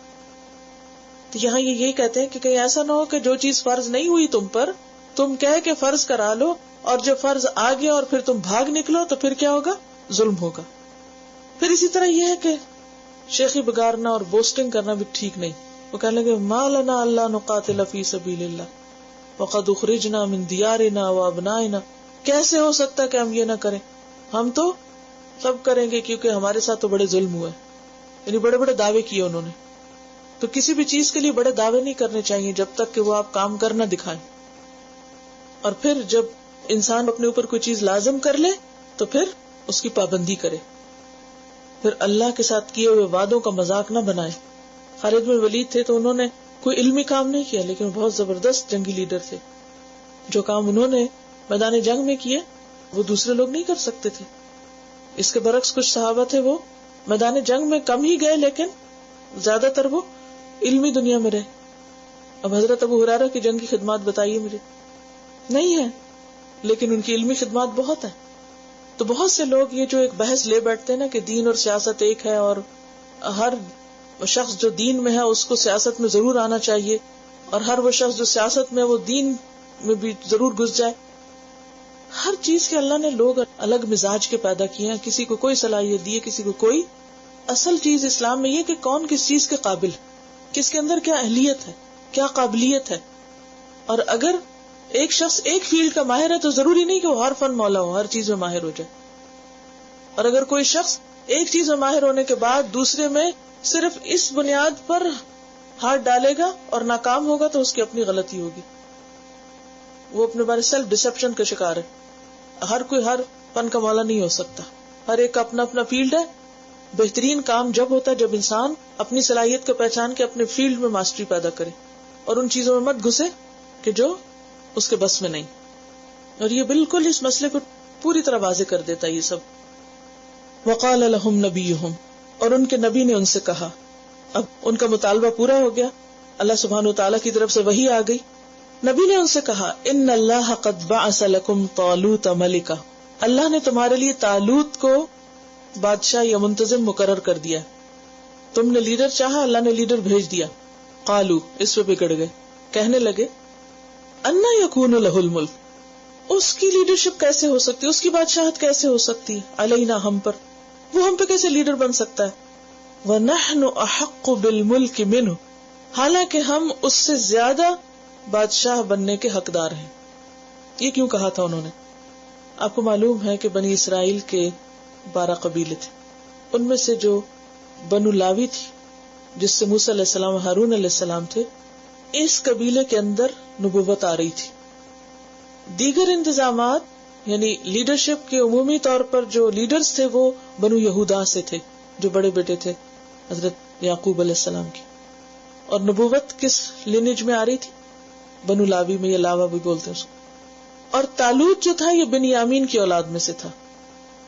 تو یہاں یہ یہی کہتے ہیں کہ کہیں ایسا نہ ہو کہ جو چیز فرض نہیں ہوئی تم پر تم کہہ کے فرض کرا لو، اور جب فرض آ گیا اور پھر تم بھاگ نکلو تو پھر کیا ہوگا؟ ظلم ہوگا. پھر اسی طرح یہ ہے کہ شیخی بگارنا اور بوسٹنگ کرنا بھی ٹھیک نہیں. وہ کہنے لگے ما لنا الا نقاتل فی سبیل اللہ وقد اخرجنا من دیارنا وابنائنا، کیسے ہو سکتا کہ ہم یہ نہ کریں؟ ہم تو سب کریں گے کیونکہ ہمارے ساتھ تو بڑے ظلم ہوئے. یعنی بڑے بڑے دعوے کیے انہوں نے. تو کسی بھی چیز کے لیے بڑے دعوے نہیں کرنے چاہیے جب تک کہ وہ آپ کام کرنا دکھائیں. اور پھر جب انسان اپنے اوپر کوئی چیز لازم کر لے تو پھر اس کی پابندی کرے. پھر اللہ کے ساتھ کیے ہوئے وعدوں کا مذاق نہ بنائے. خالد بن ولید تھے تو انہوں نے کوئی علمی کام نہیں کیا لیکن بہت زبردست جنگی لیڈر تھے. جو کام انہوں نے میدان جنگ میں کیے وہ دوسرے لوگ نہیں کر سکتے تھے. اس کے برعکس کچھ صحابہ تھے وہ میدان جنگ میں کم ہی گئے لیکن زیادہ تر وہ علمی دنیا میں رہے. اب حضرت ابو ہریرہ کی جنگی خدمات بتائیے مجھے، نہیں ہے لیکن ان کی علمی خدمات بہت ہیں. تو بہت سے لوگ یہ جو ایک بحث لے بیٹھتے ہیں نا کہ دین اور سیاست ایک ہے اور ہر شخص جو دین میں ہے اس کو سیاست میں ضرور آنا چاہیے، اور ہر وہ شخص جو سیاست میں وہ دین میں بھی ضرور گھس جائے. ہر چیز کے اللہ نے لوگ الگ مزاج کے پیدا کیے ہیں، کسی کو کوئی صلاحیت دی ہے کسی کو کوئی. اصل چیز اسلام میں یہ کہ کون کس چیز کے قابل، کس کے اندر کیا اہلیت ہے، کیا قابلیت ہے. اور اگر ایک شخص ایک فیلڈ کا ماہر ہے تو ضروری نہیں کہ وہ ہر فن مولا ہو، ہر چیز میں ماہر ہو جائے. اور اگر کوئی شخص ایک چیز میں ماہر ہونے کے بعد دوسرے میں صرف اس بنیاد پر ہاتھ ڈالے گا اور ناکام ہوگا تو اس کی اپنی غلطی ہوگی. وہ اپنے بارے سیلف ڈسپشن کا شکار ہے. ہر کوئی ہر فن کا مولا نہیں ہو سکتا، ہر ایک کا اپنا اپنا فیلڈ ہے. بہترین کام جب ہوتا ہے جب انسان اپنی صلاحیت کو پہچان کے اپنے فیلڈ میں ماسٹری پیدا کرے اور ان چیزوں میں مت گھسے کہ جو اس کے بس میں نہیں. اور یہ بالکل اس مسئلے کو پوری طرح واضح کر دیتا ہے یہ سب. وقال لهم نبیہم، اور ان کے نبی نے ان سے کہا. اب ان کا مطالبہ پورا ہو گیا، اللہ سبحانہ وتعالی کی طرف سے وحی آ گئی. نبی نے ان سے کہا ان اللہ قد بعث لکم طالوت ملکا، اللہ نے تمہارے لیے طالوت کو بادشاہ یا منتظم مقرر کر دیا. تم نے لیڈر چاہا، اللہ نے لیڈر بھیج دیا. قالو، اس پہ بگڑ گئے، کہنے لگے انا یکون لہ الملک، اس کی لیڈرشپ کیسے ہو سکتی، اس کی بادشاہت کیسے ہو سکتی علینا، ہم پر، وہ ہم پہ کیسے لیڈر بن سکتا ہے. وَنَحْنُ أَحَقُّ بِالْمُلْكِ مِنْهُ، حالانکہ ہم اس سے زیادہ بادشاہ بننے کے حقدار ہیں. یہ کیوں کہا تھا انہوں نے؟ آپ کو معلوم ہے کہ بنی اسرائیل کے 12 قبیلے تھے، ان میں سے جو بنو لاوی تھی جس سے موسیٰ علیہ السلام و ہارون علیہ السلام تھے، اس قبیلے کے اندر نبوت آ رہی تھی. دیگر انتظامات یعنی لیڈرشپ کے عمومی طور پر جو لیڈرز تھے وہ بنو یہودا سے تھے جو بڑے بیٹے تھے حضرت یعقوب علیہ السلام کی. اور نبوت کس لینیج میں آ رہی تھی؟ بنو لاوی میں، یا لاوا بھی بولتے ہیں اس کو. اور طالوت جو تھا یہ بنیامین کی اولاد میں سے تھا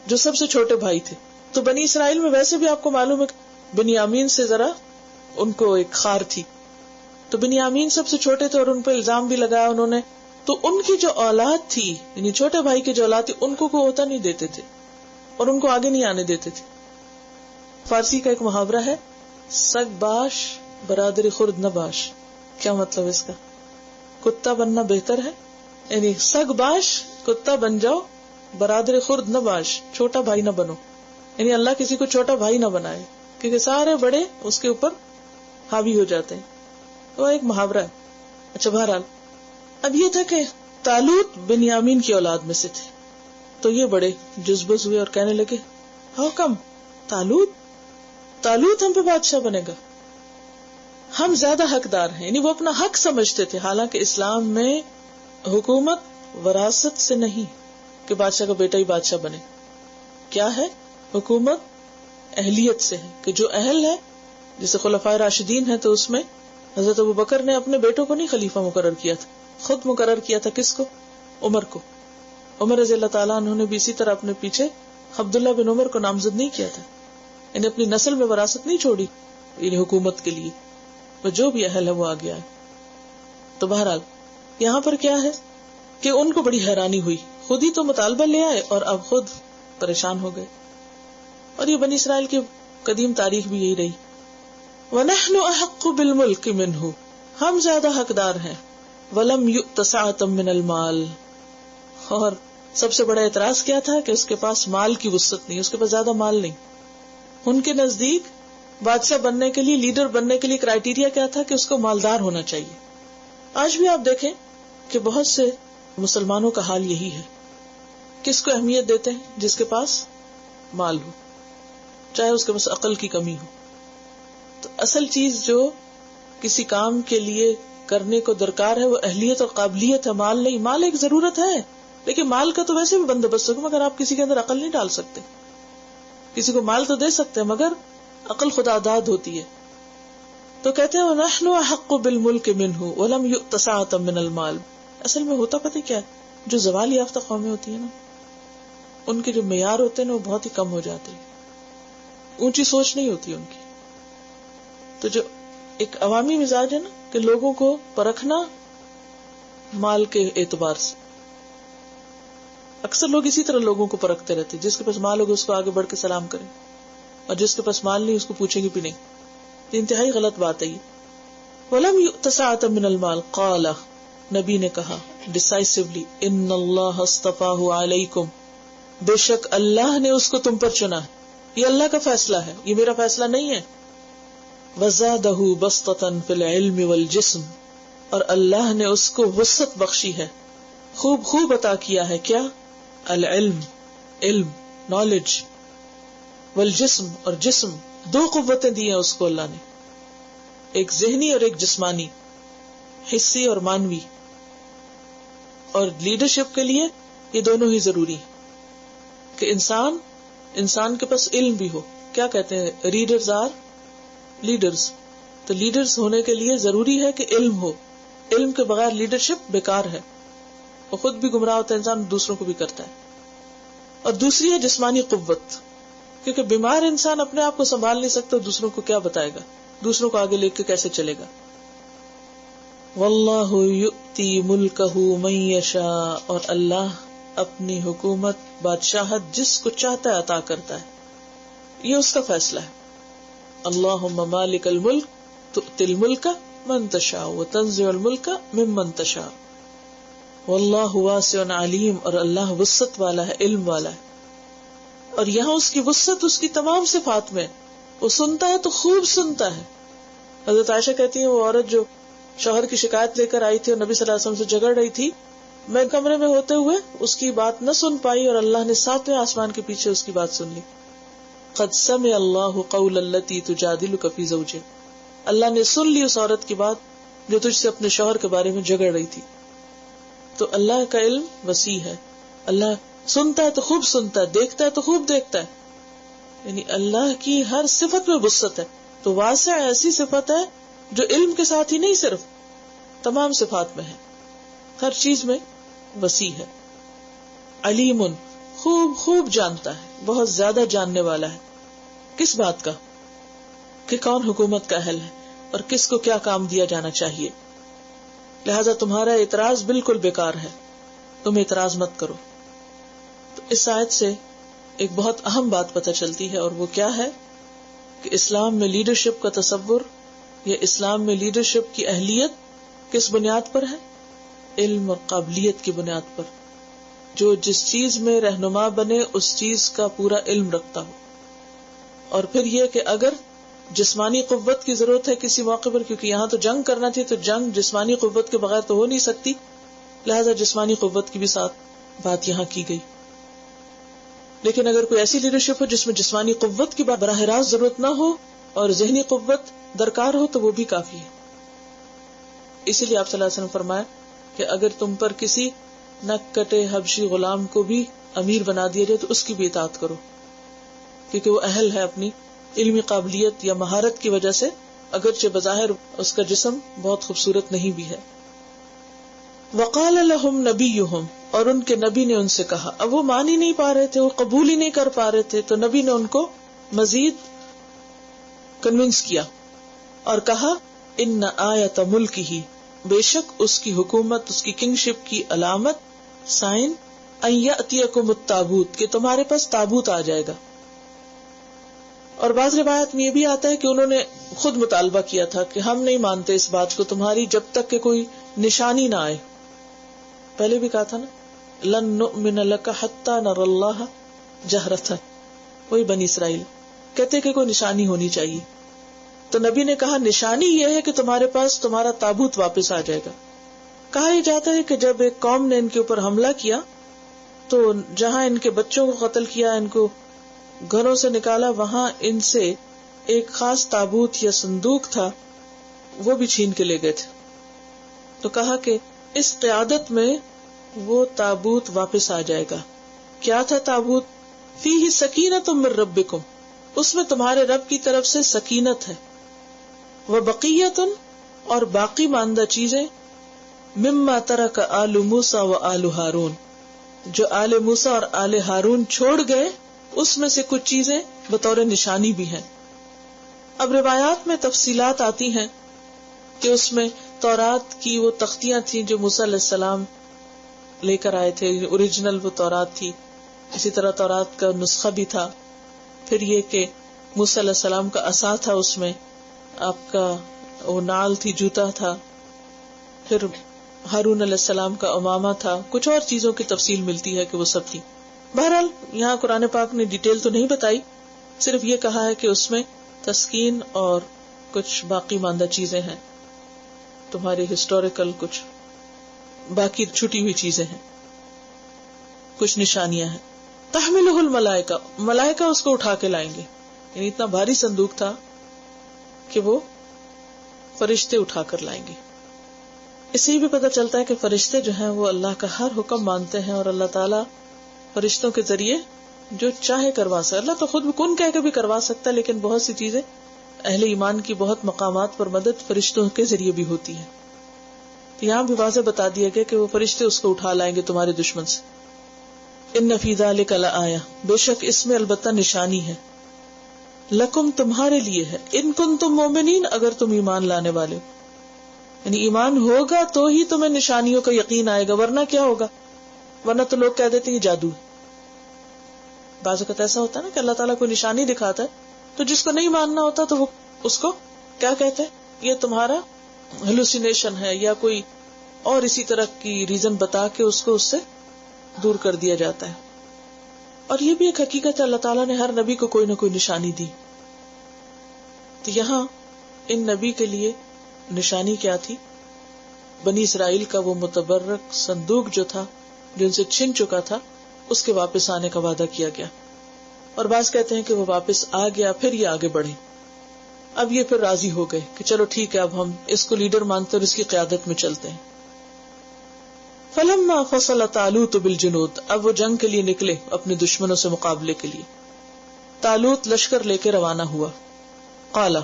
جو سب سے چھوٹے بھائی تھے. تو بنی اسرائیل میں ویسے بھی آپ کو معلوم ہے بنیامین سے ذرا ان کو ایک خار تھی، تو بنیامین سب سے چھوٹے تھے اور ان پہ الزام بھی لگایا انہوں نے. تو ان کی جو اولاد تھی یعنی چھوٹے بھائی کی جو اولاد تھی ان کو کوئی ہوتا نہیں دیتے تھے اور ان کو آگے نہیں آنے دیتے تھے. فارسی کا ایک محاورہ ہے، سگ باش برادری خرد نہ باش. کیا مطلب اس کا؟ کتا بننا بہتر ہے، یعنی سگ باش کتا بن جاؤ، برادر خرد نہ باش چھوٹا بھائی نہ بنو. یعنی اللہ کسی کو چھوٹا بھائی نہ بنائے کیونکہ سارے بڑے اس کے اوپر حاوی ہو جاتے ہیں. تو ایک محاورہ ہے. اچھا بہرحال اب یہ تھا کہ طالوت بنیامین کی اولاد میں سے تھے، تو یہ بڑے جذبز ہوئے اور کہنے لگے ہاؤ کم طالوت ہم پہ بادشاہ بنے گا، ہم زیادہ حقدار ہیں. یعنی وہ اپنا حق سمجھتے تھے، حالانکہ اسلام میں حکومت وراثت سے نہیں کہ بادشاہ کا بیٹا ہی بادشاہ بنے. کیا ہے؟ حکومت اہلیت سے ہے کہ جو اہل ہے، جیسے خلفائے راشدین ہے تو اس میں حضرت ابو بکر نے اپنے بیٹوں کو نہیں خلیفہ مقرر کیا تھا، خود مقرر کیا تھا. کس کو؟ عمر کو. عمر رضی اللہ تعالیٰ عنہ نے بھی اسی طرح اپنے پیچھے عبداللہ بن عمر کو نامزد نہیں کیا تھا، یعنی اپنی نسل میں وراثت نہیں چھوڑی یعنی حکومت کے لیے، وہ جو بھی اہل ہے وہ آ گیا ہے. تو بہرحال یہاں پر کیا ہے کہ ان کو بڑی حیرانی ہوئی، خود ہی تو مطالبہ لے آئے اور اب خود پریشان ہو گئے. اور یہ بنی اسرائیل کی قدیم تاریخ بھی یہی رہی. وَنَحْنُ أَحَقُّ بِالْمُلْكِ مِنْهُ، ہم زیادہ حقدار ہیں. وَلَمْ يُؤْتَ سَعَةً مِّنَ الْمَالِ، اور سب سے بڑا اعتراض کیا تھا کہ اس کے پاس مال کی وسعت نہیں، اس کے پاس زیادہ مال نہیں. ان کے نزدیک بادشاہ بننے کے لیے، لیڈر بننے کے لیے کرائیٹیریا کیا تھا کہ اس کو مالدار ہونا چاہیے. آج بھی آپ دیکھیں کہ بہت سے مسلمانوں کا حال یہی ہے. کس کو اہمیت دیتے ہیں؟ جس کے پاس مال ہو، چاہے اس کے پاس عقل کی کمی ہو. تو اصل چیز جو کسی کام کے لیے کرنے کو درکار ہے وہ اہلیت اور قابلیت ہے، مال نہیں. مال ایک ضرورت ہے لیکن مال کا تو ویسے بھی بندوبست ہوگا، مگر آپ کسی کے اندر عقل نہیں ڈال سکتے. کسی کو مال تو دے سکتے ہیں مگر عقل خدا داد ہوتی ہے. تو کہتے ہیں وَنَحْنُ أَحَقُّ بِالْمُلْكِ مِنْهُ وَلَمْ يُؤْتَ سَعَةً مِّنَ الْمَالِ. اصل میں ہوتا پتہ کیا ہے، جو زوال یافتہ قومیں ہوتی ہیں نا، ان کے جو معیار ہوتے ہیں نا وہ بہت ہی کم ہو جاتے ہیں، اونچی سوچ نہیں ہوتی ان کی. تو جو ایک عوامی مزاج ہے نا کہ لوگوں کو پرکھنا مال کے اعتبار سے، اکثر لوگ اسی طرح لوگوں کو پرکھتے رہتے، جس کے پاس مال ہوگا اس کو آگے بڑھ کے سلام کریں اور جس کے پاس مال نہیں اس کو پوچھیں گے بھی نہیں. انتہائی غلط بات ہے یہ. وَلَمْ يُؤْتَ سَعَةً مِّنَ الْمَالِ قَالَ، نبی نے کہا ڈیسائسولی، ان اللہ اصطفاہ علیکم، بے شک اللہ نے اس کو تم پر چنا ہے. یہ اللہ کا فیصلہ ہے، یہ میرا فیصلہ نہیں ہے. وزادہ بسطۃ فی العلم والجسم، اور اللہ نے اس کو وسعت بخشی ہے، خوب عطا کیا ہے. کیا؟ العلم، علم، نالج، والجسم، اور جسم. دو قوتیں دی ہیں اس کو اللہ نے، ایک ذہنی اور ایک جسمانی، حسی اور مانوی. اور لیڈرشپ کے لیے یہ دونوں ہی ضروری ہیں کہ انسان کے پاس علم بھی ہو. کیا کہتے ہیں؟ Readers are leaders. تو لیڈرز ہونے کے لیے ضروری ہے کہ علم ہو. علم کے بغیر لیڈرشپ بیکار ہے، وہ خود بھی گمراہ ہوتا ہے انسان، دوسروں کو بھی کرتا ہے. اور دوسری ہے جسمانی قوت، کیونکہ بیمار انسان اپنے آپ کو سنبھال نہیں سکتا، دوسروں کو کیا بتائے گا، دوسروں کو آگے لے کے کیسے چلے گا. واللہ یؤتی ملکہ من یشاء، اور اللہ اپنی حکومت، بادشاہت جس کو چاہتا ہے عطا کرتا ہے، یہ اس کا فیصلہ ہے. اللہم مالک الملک تؤتی الملک من تشاء وتنزع الملک ممن تشاء واللہ واسع علیم، اور اللہ وسعت والا ہے، علم والا ہے. اور یہاں اس کی وسعت اس کی تمام صفات میں، وہ سنتا ہے تو خوب سنتا ہے. حضرت عائشہ کہتی ہیں وہ عورت جو شوہر کی شکایت لے کر آئی تھی اور نبی صلی اللہ علیہ وسلم سے جھگڑ رہی تھی میں کمرے میں ہوتے ہوئے اس کی بات نہ سن پائی اور اللہ نے 7ویں آسمان کے پیچھے اس کی بات سن لی. قد سمع اللہ قول التی تجادلک فی زوجہا، اللہ نے سن لی اس عورت کی بات جو تجھ سے اپنے شوہر کے بارے میں جھگڑ رہی تھی. تو اللہ کا علم وسیع ہے، اللہ سنتا ہے تو خوب سنتا ہے، دیکھتا ہے تو خوب دیکھتا ہے. یعنی اللہ کی ہر صفت میں وسعت ہے. تو واسع ایسی صفت ہے جو علم کے ساتھ ہی نہیں، صرف تمام صفات میں ہے، ہر چیز میں وسیع ہے. علیم، خوب خوب جانتا ہے، بہت زیادہ جاننے والا ہے. کس بات کا؟ کہ کون حکومت کا اہل ہے اور کس کو کیا کام دیا جانا چاہیے. لہذا تمہارا اعتراض بالکل بیکار ہے، تم اعتراض مت کرو. تو اس آیت سے ایک بہت اہم بات پتہ چلتی ہے، اور وہ کیا ہے کہ اسلام میں لیڈرشپ کا تصور یا اسلام میں لیڈرشپ کی اہلیت کس بنیاد پر ہے؟ علم اور قابلیت کی بنیاد پر. جو جس چیز میں رہنما بنے اس چیز کا پورا علم رکھتا ہو. اور پھر یہ کہ اگر جسمانی قوت کی ضرورت ہے کسی موقع پر، کیونکہ یہاں تو جنگ کرنا تھی، تو جنگ جسمانی قوت کے بغیر تو ہو نہیں سکتی، لہذا جسمانی قوت کی بھی ساتھ بات یہاں کی گئی. لیکن اگر کوئی ایسی لیڈرشپ ہو جس میں جسمانی قوت کی براہ راست ضرورت نہ ہو اور ذہنی قوت درکار ہو تو وہ بھی کافی ہے. اسی لیے آپ صلی اللہ علیہ وسلم فرمایا کہ اگر تم پر کسی نک کٹے حبشی غلام کو بھی امیر بنا دیا جائے تو اس کی بھی اطاعت کرو، کیونکہ وہ اہل ہے اپنی علمی قابلیت یا مہارت کی وجہ سے، اگرچہ بظاہر اس کا جسم بہت خوبصورت نہیں بھی ہے. وقال لهم نبیہم، اور ان کے نبی نے ان سے کہا. اب وہ مان ہی نہیں پا رہے تھے، وہ قبول ہی نہیں کر پا رہے تھے، تو نبی نے ان کو مزید کنونس کیا اور کہا ان آیت ملکہ، بے شک اس کی حکومت، اس کی کنگشپ کی علامت، سائن، ان یأتیکم التابوت، کہ تمہارے پاس تابوت آ جائے گا. اور بعض روایت میں یہ بھی آتا ہے کہ انہوں نے خود مطالبہ کیا تھا کہ ہم نہیں مانتے اس بات کو تمہاری جب تک کہ کوئی نشانی نہ آئے. پہلے بھی کہا تھا نا، لن نؤمن لک حتی نری اللہ جہرۃ، وہی بنی اسرائیل کہتے کہ کوئی نشانی ہونی چاہیے. تو نبی نے کہا نشانی یہ ہے کہ تمہارے پاس تمہارا تابوت واپس آ جائے گا. کہا یہ جاتا ہے کہ جب ایک قوم نے ان کے اوپر حملہ کیا تو جہاں ان کے بچوں کو قتل کیا، ان کو گھروں سے نکالا، وہاں ان سے ایک خاص تابوت یا صندوق تھا، وہ بھی چھین کے لے گئے تھے. تو کہا کہ اس قیادت میں وہ تابوت واپس آ جائے گا. کیا تھا تابوت؟ فیہ سکینۃ من ربکم، اس میں تمہارے رب کی طرف سے سکینت ہے، وبقیۃ، اور باقی ماندہ چیزیں، مما ترک آل موسیٰ و آل ہارون، جو آل موسیٰ اور آل ہارون چھوڑ گئے، اس میں سے کچھ چیزیں بطور نشانی بھی ہیں. اب روایات میں تفصیلات آتی ہیں کہ اس میں تورات کی وہ تختیاں تھیں جو موسیٰ علیہ السلام لے کر آئے تھے، اوریجنل وہ تورات تھی. اسی طرح تورات کا نسخہ بھی تھا. پھر یہ کہ موسیٰ علیہ السلام کا عصا تھا، اس میں آپ کا وہ نال تھی، جوتا تھا. پھر ہارون علیہ السلام کا امامہ تھا. کچھ اور چیزوں کی تفصیل ملتی ہے کہ وہ سب تھی. بہرحال یہاں قرآن پاک نے ڈیٹیل تو نہیں بتائی، صرف یہ کہا ہے کہ اس میں تسکین اور کچھ باقی ماندہ چیزیں ہیں، تمہاری ہسٹوریکل کچھ باقی چھٹی ہوئی چیزیں ہیں، کچھ نشانیاں ہیں. تحملہ الملائکہ، ملائکہ اس کو اٹھا کے لائیں گے. یعنی اتنا بھاری صندوق تھا کہ وہ فرشتے اٹھا کر لائیں گے. اس سے بھی پتہ چلتا ہے کہ فرشتے جو ہیں وہ اللہ کا ہر حکم مانتے ہیں، اور اللہ تعالیٰ فرشتوں کے ذریعے جو چاہے کروا سکتا. اللہ تو خود کن کہہ کے بھی کروا سکتا ہے، لیکن بہت سی چیزیں اہل ایمان کی بہت مقامات پر مدد فرشتوں کے ذریعے بھی ہوتی ہے. تو یہاں بھی واضح بتا دیا گیا کہ وہ فرشتے اس کو اٹھا لائیں گے تمہارے دشمن سے. ان فی ذلک لآیہ، بے شک اس میں البتہ نشانی ہے، لکم تمہارے لیے ہے، ان کنتم مومنین، اگر تم ایمان لانے والے ہو. یعنی ایمان ہوگا تو ہی تمہیں نشانیوں کا یقین آئے گا، ورنہ کیا ہوگا؟ ورنہ تو لوگ کہہ دیتے ہیں یہ جادو ہے. بعض اوقات ایسا ہوتا ہے نا کہ اللہ تعالیٰ کوئی نشانی دکھاتا ہے تو جس کو نہیں ماننا ہوتا تو وہ اس کو کیا کہتے ہیں، یہ تمہارا ہیلوسینیشن ہے، یا کوئی اور اسی طرح کی ریزن بتا کے اس کو اس سے دور کر دیا جاتا ہے. اور یہ بھی ایک حقیقت ہے، اللہ تعالیٰ نے ہر نبی کو کوئی نہ کوئی نشانی دی. تو یہاں ان نبی کے لیے نشانی کیا تھی بنی اسرائیل کا وہ متبرک صندوق جو تھا، جو ان سے چھن چکا تھا، اس کے واپس آنے کا وعدہ کیا گیا. اور بعض کہتے ہیں کہ وہ واپس آ گیا، پھر یہ آگے بڑھے. اب یہ پھر راضی ہو گئے کہ چلو ٹھیک ہے، اب ہم اس کو لیڈر مانتے اور اس کی قیادت میں چلتے ہیں. فلما فصل طالوت بالجنود، اب وہ جنگ کے لیے نکلے اپنے دشمنوں سے مقابلے کے لیے. طالوت لشکر لے کے روانہ ہوا. قال،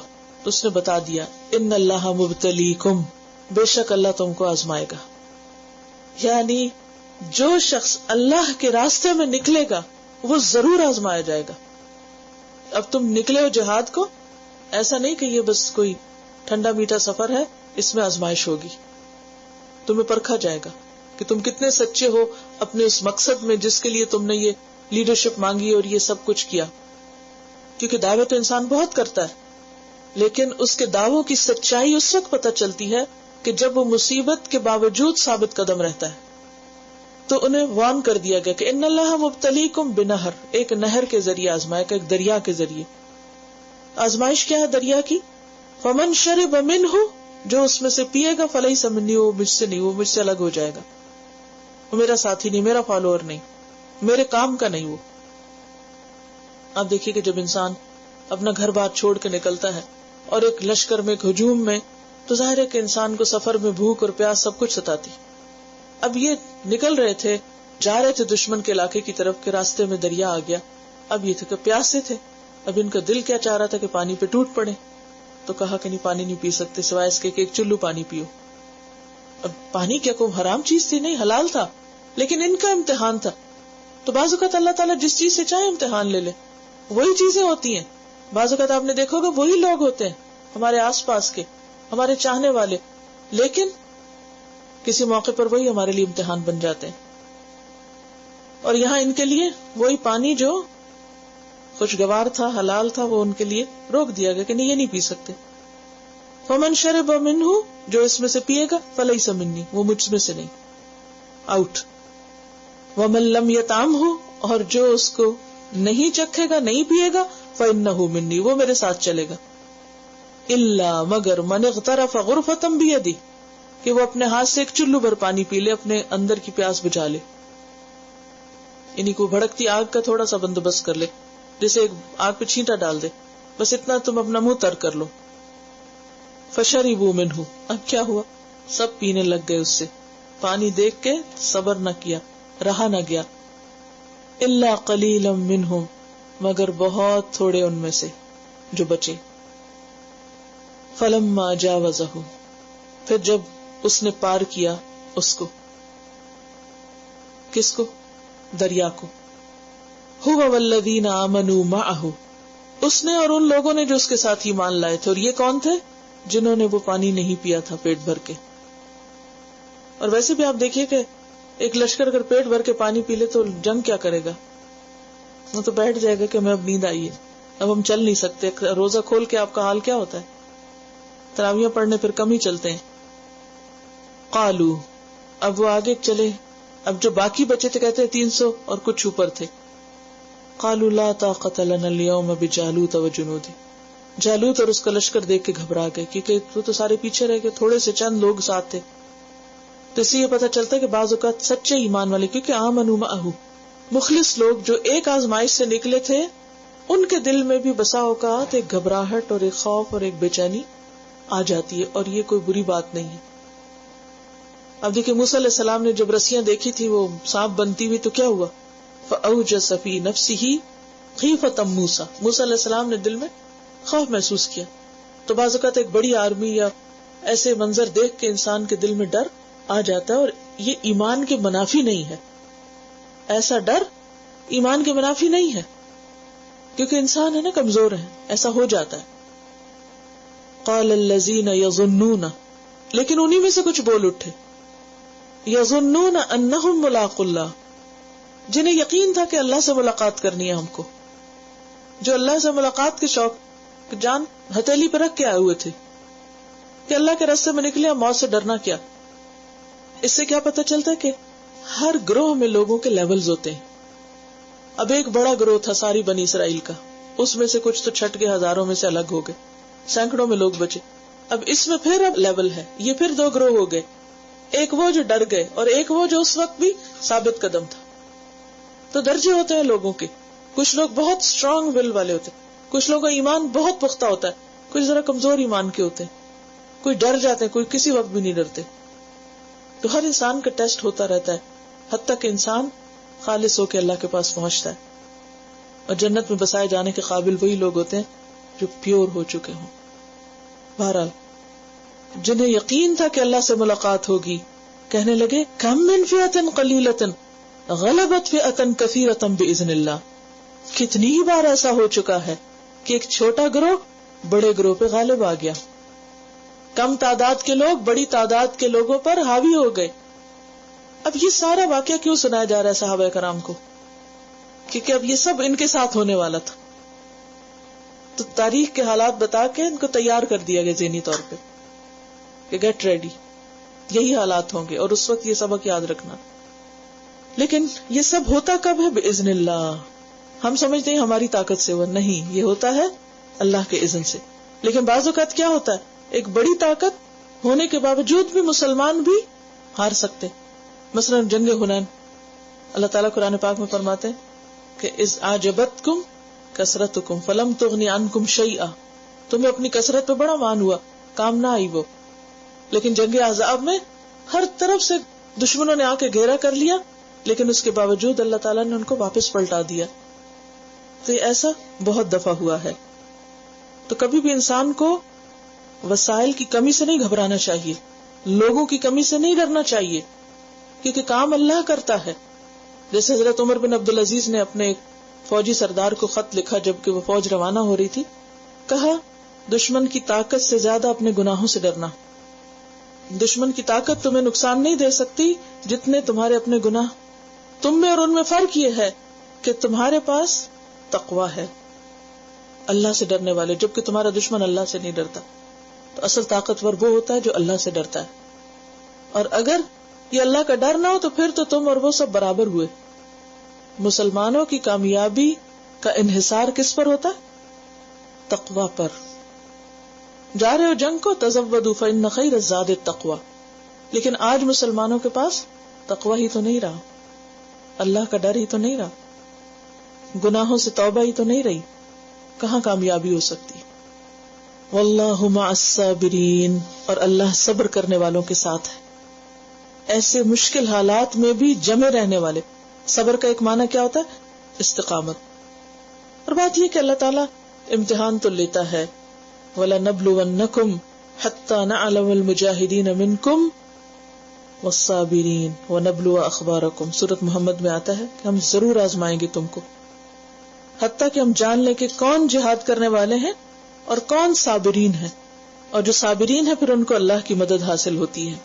اس نے بتا دیا، ان اللہ مبتلیکم، بے شک اللہ تم کو آزمائے گا. یعنی جو شخص اللہ کے راستے میں نکلے گا وہ ضرور آزمایا جائے گا. اب تم نکلے ہو جہاد کو، ایسا نہیں کہ یہ بس کوئی ٹھنڈا میٹھا سفر ہے، اس میں آزمائش ہوگی. تمہیں پرکھا جائے گا کہ تم کتنے سچے ہو اپنے اس مقصد میں جس کے لیے تم نے یہ لیڈرشپ مانگی اور یہ سب کچھ کیا. کیونکہ دعوے تو انسان بہت کرتا ہے، لیکن اس کے دعووں کی سچائی اس وقت پتہ چلتی ہے کہ جب وہ مصیبت کے باوجود ثابت قدم رہتا ہے. تو انہیں وارن کر دیا گیا کہ ان اللہ مبتلیکم بنہر، ایک نہر کے ذریعے آزمائے گا، ایک دریا کے ذریعے. آزمائش کیا ہے دریا کی؟ فمن شرب منہ، جو اس میں سے پیے گا، فلیس منی، وہ مجھ سے نہیں، وہ مجھ سے الگ ہو جائے گا، وہ میرا ساتھی نہیں، میرا فالوور نہیں، میرے کام کا نہیں. وہ آپ دیکھیے کہ جب انسان اپنا گھر بار چھوڑ کے نکلتا ہے اور ایک لشکر میں، ایک ہجوم میں، تو ظاہر ہے کہ انسان کو سفر میں بھوک اور پیاس سب کچھ ستاتی. اب یہ نکل رہے تھے، جا رہے تھے دشمن کے علاقے کی طرف، کے راستے میں دریا آ گیا. اب یہ تھے کہ پیاس سے تھے، اب ان کا دل کیا چاہ رہا تھا کہ پانی پہ ٹوٹ پڑے. تو کہا کہ نہیں، پانی نہیں پی سکتے سوائے اس کے کہ ایک چلو پانی پیو. اب پانی کیا کوئی حرام چیز تھی؟ نہیں، حلال تھا، لیکن ان کا امتحان تھا. تو بعض اوقات اللہ تعالیٰ جس چیز سے چاہے امتحان لے لے. وہی چیزیں ہوتی ہیں، بعض اوقات آپ نے دیکھا ہوگا وہی لوگ ہوتے ہیں ہمارے آس پاس کے، ہمارے چاہنے والے، لیکن کسی موقع پر وہی ہمارے لیے امتحان بن جاتے ہیں. اور یہاں ان کے لیے وہی پانی جو خوشگوار تھا، حلال تھا، وہ ان کے لیے روک دیا گیا کہ نہیں، یہ نہیں پی سکتے. فمن شرب منہ، جو اس میں سے پیے گا، فلیس منی، وہ مجھ میں سے نہیں، آؤٹ. ومن لم یطعمہ، اور جو اس کو نہیں چکھے گا، نہیں پیے گا، فإنہ منی، وہ میرے ساتھ چلے گا. الا، مگر، من اغترف غرفۃ بیدہ، کہ وہ اپنے ہاتھ سے ایک چلو بھر پانی پی لے، اپنے اندر کی پیاس بجھا لے. یعنی کو بھڑکتی آگ کا تھوڑا سا بندوبست کر لے، جیسے ایک آگ پہ چھینٹا ڈال دے، بس اتنا تم اپنا منہ تر کر لو. فشربوا منہ، اب کیا ہوا؟ سب پینے لگ گئے اس سے. پانی دیکھ کے صبر نہ کیا، رہا نہ گیا. الا قلیلا منہم، مگر بہت تھوڑے ان میں سے جو بچے. فلما جاوزہ، پھر جب اس نے پار کیا اس کو، کس کو؟ دریا کو. هو والذین آمنوا معہ، اس نے اور ان لوگوں نے جو اس کے ساتھ ایمان لائے تھے. اور یہ کون تھے؟ جنہوں نے وہ پانی نہیں پیا تھا پیٹ بھر کے. اور ویسے بھی آپ دیکھیے کہ ایک لشکر اگر پیٹ بھر کے پانی پی لے تو جنگ کیا کرے گا؟ وہ تو بیٹھ جائے گا کہ ہمیں اب نیند آئی ہے، اب ہم چل نہیں سکتے. روزہ کھول کے آپ کا حال کیا ہوتا ہے؟ تراویح پڑھنے پھر کم ہی چلتے ہیں. قالو، اب وہ آگے چلے، اب جو باقی بچے تھے کہتے ہیں 300 اور کچھ اوپر تھے. قالوا لا طاقت لنا اليوم بجالوت وجنودہ، جالوت اور اس کا لشکر دیکھ کے گھبرا گئے، کیونکہ وہ تو سارے پیچھے رہ گئے، تھوڑے سے چند لوگ ساتھ تھے. تو اس سے یہ پتہ چلتا ہے کہ بعض اوقات سچے ایمان والے، کیونکہ آمنوا معہ، مخلص لوگ جو ایک آزمائش سے نکلے تھے، ان کے دل میں بھی بسا اوقات ایک گھبراہٹ اور ایک خوف اور ایک بے چینی آ جاتی ہے، اور یہ کوئی بری بات نہیں ہے. اب دیکھیں موسیٰ علیہ السلام نے جب رسیاں دیکھی تھی وہ سانپ بنتی ہوئی، تو کیا ہوا؟ فأوجس فی نفسہ خیفۃ موسیٰ، موسیٰ علیہ السلام نے دل میں خوف محسوس کیا. تو بعض اوقات ایک بڑی آرمی یا ایسے منظر دیکھ کے انسان کے دل میں ڈر آ جاتا ہے، اور یہ ایمان کے منافی نہیں ہے. ایسا ڈر ایمان کے منافی نہیں ہے، کیونکہ انسان ہے نا، کمزور ہے، ایسا ہو جاتا ہے. قال الذین یظنون، لیکن انہی میں سے کچھ بول اٹھے، یظنون انہم ملاقو اللہ، جنہیں یقین تھا کہ اللہ سے ملاقات کرنی ہے ہم کو، جو اللہ سے ملاقات کے شوق جان ہتھیلی پہ رکھ کے آئے ہوئے تھے کہ اللہ کے راستے میں نکلے، موت سے ڈرنا کیا. اس سے کیا پتہ چلتا ہے کہ ہر گروہ میں لوگوں کے لیولز ہوتے ہیں. اب ایک بڑا گروہ تھا ساری بنی اسرائیل کا، اس میں سے کچھ تو چھٹ کے ہزاروں میں سے الگ ہو گئے، سینکڑوں میں لوگ بچے. اب اس میں پھر اب لیول ہے، یہ پھر 2 گروہ ہو گئے. ایک وہ جو ڈر گئے اور ایک وہ جو اس وقت بھی ثابت قدم تھا. تو درجے ہوتے ہیں لوگوں کے. کچھ لوگ بہت اسٹرانگ ول والے ہوتے ہیں، کچھ لوگوں کا ایمان بہت پختہ ہوتا ہے، کچھ ذرا کمزور ایمان کے ہوتے ہیں، کوئی ڈر جاتے ہیں، کوئی کسی وقت بھی نہیں ڈرتے. تو ہر انسان کا ٹیسٹ ہوتا رہتا ہے حتیٰ کہ انسان خالص ہو کے اللہ کے پاس پہنچتا ہے. اور جنت میں بسائے جانے کے قابل وہی لوگ ہوتے ہیں جو پیور ہو چکے ہوں. بہرحال جنہیں یقین تھا کہ اللہ سے ملاقات ہوگی کہنے لگے کم من فئۃ قلیلۃ غلبت فئۃ کثیرۃ باذن اللہ. کتنی ہی بار ایسا ہو چکا ہے کہ ایک چھوٹا گروہ بڑے گروہ پہ غالب آ گیا، کم تعداد کے لوگ بڑی تعداد کے لوگوں پر حاوی ہو گئے. اب یہ سارا واقعہ کیوں سنایا جا رہا ہے صحابہ کرام کو؟ کیونکہ اب یہ سب ان کے ساتھ ہونے والا تھا. تو تاریخ کے حالات بتا کے ان کو تیار کر دیا گیا ذہنی طور پہ کہ گیٹ ریڈی، یہی حالات ہوں گے اور اس وقت یہ سبق یاد رکھنا. لیکن یہ سب ہوتا کب ہے؟ باذن اللہ. ہم سمجھتے ہیں ہماری طاقت سے، وہ نہیں، یہ ہوتا ہے اللہ کے اذن سے. لیکن بعض اوقات کیا ہوتا ہے، ایک بڑی طاقت ہونے کے باوجود بھی مسلمان بھی ہار سکتے. مثلا جنگ حنین، اللہ تعالیٰ قرآن پاک میں فرماتے ہیں کہ اذ اعجبتکم کثرتکم فلم تغنی عنکم شیئا، تمہیں اپنی کثرت پہ بڑا مان ہوا، کام نہ آئی وہ. لیکن جنگ احزاب میں ہر طرف سے دشمنوں نے آ کے گھیرا کر لیا، لیکن اس کے باوجود اللہ تعالیٰ نے ان کو واپس پلٹا دیا. تو یہ ایسا بہت دفعہ ہوا ہے. تو کبھی بھی انسان کو وسائل کی کمی سے نہیں گھبرانا چاہیے، لوگوں کی کمی سے نہیں ڈرنا چاہیے، کیونکہ کام اللہ کرتا ہے. جیسے حضرت عمر بن عبدالعزیز نے اپنے ایک فوجی سردار کو خط لکھا جبکہ وہ فوج روانہ ہو رہی تھی. کہا دشمن کی طاقت سے زیادہ اپنے گناہوں سے ڈرنا. دشمن کی طاقت تمہیں نقصان نہیں دے سکتی جتنے تمہارے اپنے گناہ. تم میں اور ان میں فرق یہ ہے کہ تمہارے پاس تقویٰ ہے، اللہ سے ڈرنے والے، جبکہ تمہارا دشمن اللہ سے نہیں ڈرتا. تو اصل طاقتور وہ ہوتا ہے جو اللہ سے ڈرتا ہے. اور اگر یہ اللہ کا ڈر نہ ہو تو پھر تو تم اور وہ سب برابر ہوئے. مسلمانوں کی کامیابی کا انحصار کس پر ہوتا ہے؟ تقویٰ پر. جا رہے ہو جنگ کو، تزودوا فإن خیر الزاد التقویٰ. لیکن آج مسلمانوں کے پاس تقویٰ ہی تو نہیں رہا، اللہ کا ڈر ہی تو نہیں رہا، گناہوں سے توبہ ہی تو نہیں رہی. کہاں کامیابی ہو سکتی؟ واللہ مع الصابرین، اور اللہ صبر کرنے والوں کے ساتھ ہے. ایسے مشکل حالات میں بھی جمے رہنے والے. صبر کا ایک معنی کیا ہوتا ہے؟ استقامت. اور بات یہ کہ اللہ تعالیٰ امتحان تو لیتا ہے. وَلَنَبْلُوَنَّكُمْ حَتَّى نَعْلَمَ الْمُجَاهِدِينَ مِنْكُمْ وَالصَّابِرِينَ وَنَبْلُوَ أَخْبَارَكُمْ. سورۃ محمد میں آتا ہے کہ ہم ضرور آزمائیں گے تم کو، حتیٰ کہ ہم جان لیں کہ کون جہاد کرنے والے ہیں اور کون صابرین ہیں. اور جو صابرین ہیں پھر ان کو اللہ کی مدد حاصل ہوتی ہے.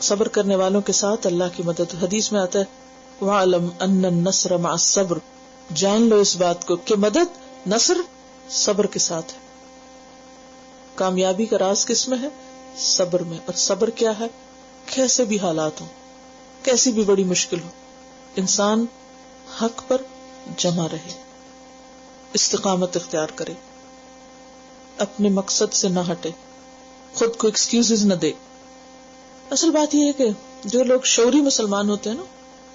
صبر کرنے والوں کے ساتھ اللہ کی مدد. حدیث میں آتا ہے وَعَلَمْ أَنَّ النَّصْرَ مَعَ الصَّبْرِ، جان لو اس بات کو کہ مدد، نصر صبر کے ساتھ ہے. کامیابی کا راز کس میں ہے؟ صبر میں. اور صبر کیا ہے؟ کیسے بھی حالات ہوں، کیسی بھی بڑی مشکل ہو، انسان حق پر جمع رہے، استقامت اختیار کرے، اپنے مقصد سے نہ ہٹے، خود کو ایکسکیوزز نہ دے. اصل بات یہ ہے کہ جو لوگ شعوری مسلمان ہوتے ہیں نا،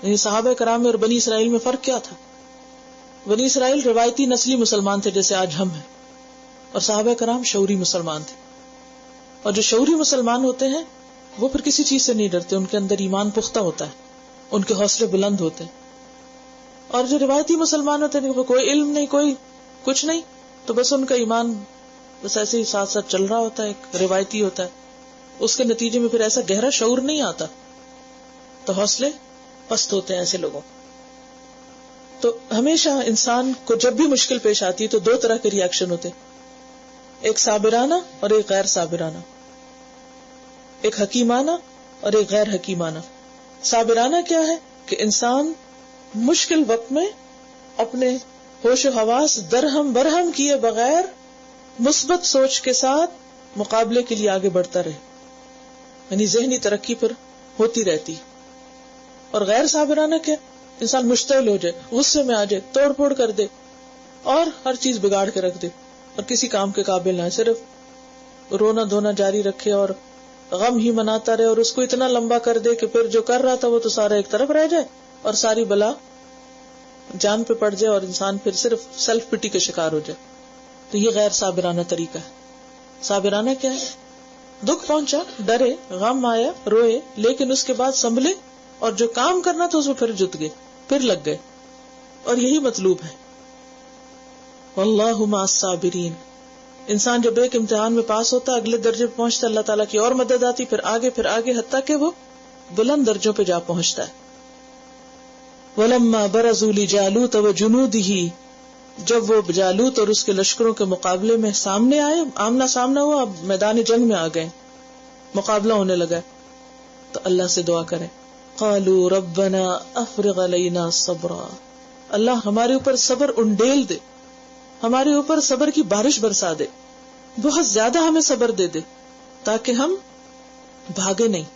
یعنی صحابہ کرام اور بنی اسرائیل میں فرق کیا تھا؟ بنی اسرائیل روایتی نسلی مسلمان تھے جیسے آج ہم ہیں، اور صحابہ کرام شعوری مسلمان تھے. اور جو شعوری مسلمان ہوتے ہیں وہ پھر کسی چیز سے نہیں ڈرتے، ان کے اندر ایمان پختہ ہوتا ہے، ان کے حوصلے بلند ہوتے ہیں. اور جو روایتی مسلمان ہوتے ہیں کوئی علم نہیں، کوئی کچھ نہیں، تو بس ان کا ایمان بس ایسے ہی ساتھ ساتھ چل رہا ہوتا ہے، ایک روایتی ہوتا ہے. اس کے نتیجے میں پھر ایسا گہرا شعور نہیں آتا، تو حوصلے پست ہوتے ہیں ایسے لوگوں. تو ہمیشہ انسان کو جب بھی مشکل پیش آتی ہے تو دو طرح کے ری ایکشن ہوتے، ایک صابرانہ اور ایک غیر صابرانہ، ایک حکیمانہ اور ایک غیر حکیمانہ. صابرانہ کیا ہے کہ انسان مشکل وقت میں اپنے ہوش و حواس درہم برہم کیے بغیر مثبت سوچ کے ساتھ مقابلے کے لیے آگے بڑھتا رہے، یعنی ذہنی ترقی پر ہوتی رہتی. اور غیر صابرانہ کیا؟ انسان مشتعل ہو جائے، غصے میں آ جائے، توڑ پھوڑ کر دے اور ہر چیز بگاڑ کے رکھ دے اور کسی کام کے قابل نہ، صرف رونا دھونا جاری رکھے اور غم ہی مناتا رہے اور اس کو اتنا لمبا کر دے کہ پھر جو کر رہا تھا وہ تو سارا ایک طرف رہ جائے اور ساری بلا جان پہ پڑ جائے اور انسان پھر صرف سیلف پٹی کا شکار ہو جائے. تو یہ غیر صابرانہ طریقہ ہے. صابرانہ کیا ہے؟ دکھ پہنچا، ڈرے، غم آیا، روئے، لیکن اس کے بعد سنبھلے اور جو کام کرنا تھا اس میں پھر جت گئے، پھر لگ گئے. اور یہی مطلوب ہے. واللہ مع الصابرین. انسان جب ایک امتحان میں پاس ہوتا ہے، اگلے درجے پہ پہنچتا ہے، اللہ تعالیٰ کی اور مدد آتی، پھر آگے حتیٰ کہ وہ بلند درجوں پہ جا پہنچتا ہے. وَلَمَّا بَرَزُوا لِجَالُوتَ وَجُنُودِهِ. جب وہ جالوت اور اس کے لشکروں کے مقابلے میں سامنے آئے، آمنا سامنا ہوا، اب میدان جنگ میں آ گئے، مقابلہ ہونے لگا، تو اللہ سے دعا کریں. قَالُوا رَبَّنَا أَفْرِغْ عَلَيْنَا صَبْرًا. اللہ ہمارے اوپر صبر انڈیل دے، ہمارے اوپر صبر کی بارش برسا دے، بہت زیادہ ہمیں صبر دے دے تاکہ ہم بھاگے نہیں،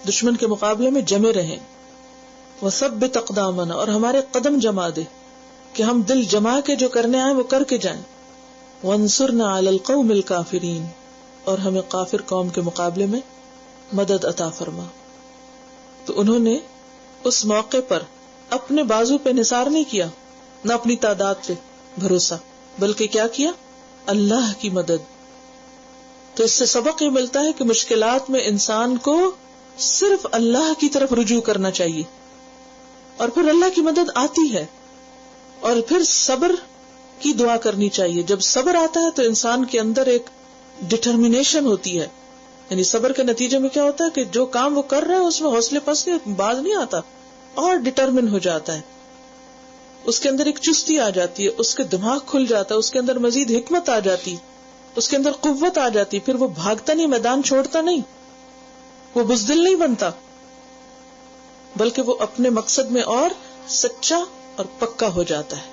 دشمن کے مقابلے میں جمے رہیں. وثبت اقدامنا. اور ہمارے قدم جما دے کہ ہم دل جما کے جو کرنے آئے وہ کر کے جائیں. وانصرنا علی القوم الکافرین. اور ہمیں کافر قوم کے مقابلے میں مدد عطا فرما. تو انہوں نے اس موقع پر اپنے بازو پہ نثار نہیں کیا، نہ اپنی تعداد پہ بھروسہ، بلکہ کیا کیا؟ اللہ کی مدد. تو اس سے سبق یہ ملتا ہے کہ مشکلات میں انسان کو صرف اللہ کی طرف رجوع کرنا چاہیے اور پھر اللہ کی مدد آتی ہے. اور پھر صبر کی دعا کرنی چاہیے. جب صبر آتا ہے تو انسان کے اندر ایک ڈٹرمینیشن ہوتی ہے. یعنی صبر کے نتیجے میں کیا ہوتا ہے کہ جو کام وہ کر رہا ہے اس میں حوصلے پس باز نہیں آتا اور ڈٹرمن ہو جاتا ہے. اس کے اندر ایک چستی آ جاتی ہے، اس کے دماغ کھل جاتا ہے، اس کے اندر مزید حکمت آ جاتی، اس کے اندر قوت آ جاتی. پھر وہ بھاگتا نہیں، میدان چھوڑتا نہیں، وہ بزدل نہیں بنتا، بلکہ وہ اپنے مقصد میں اور سچا اور پکا ہو جاتا ہے.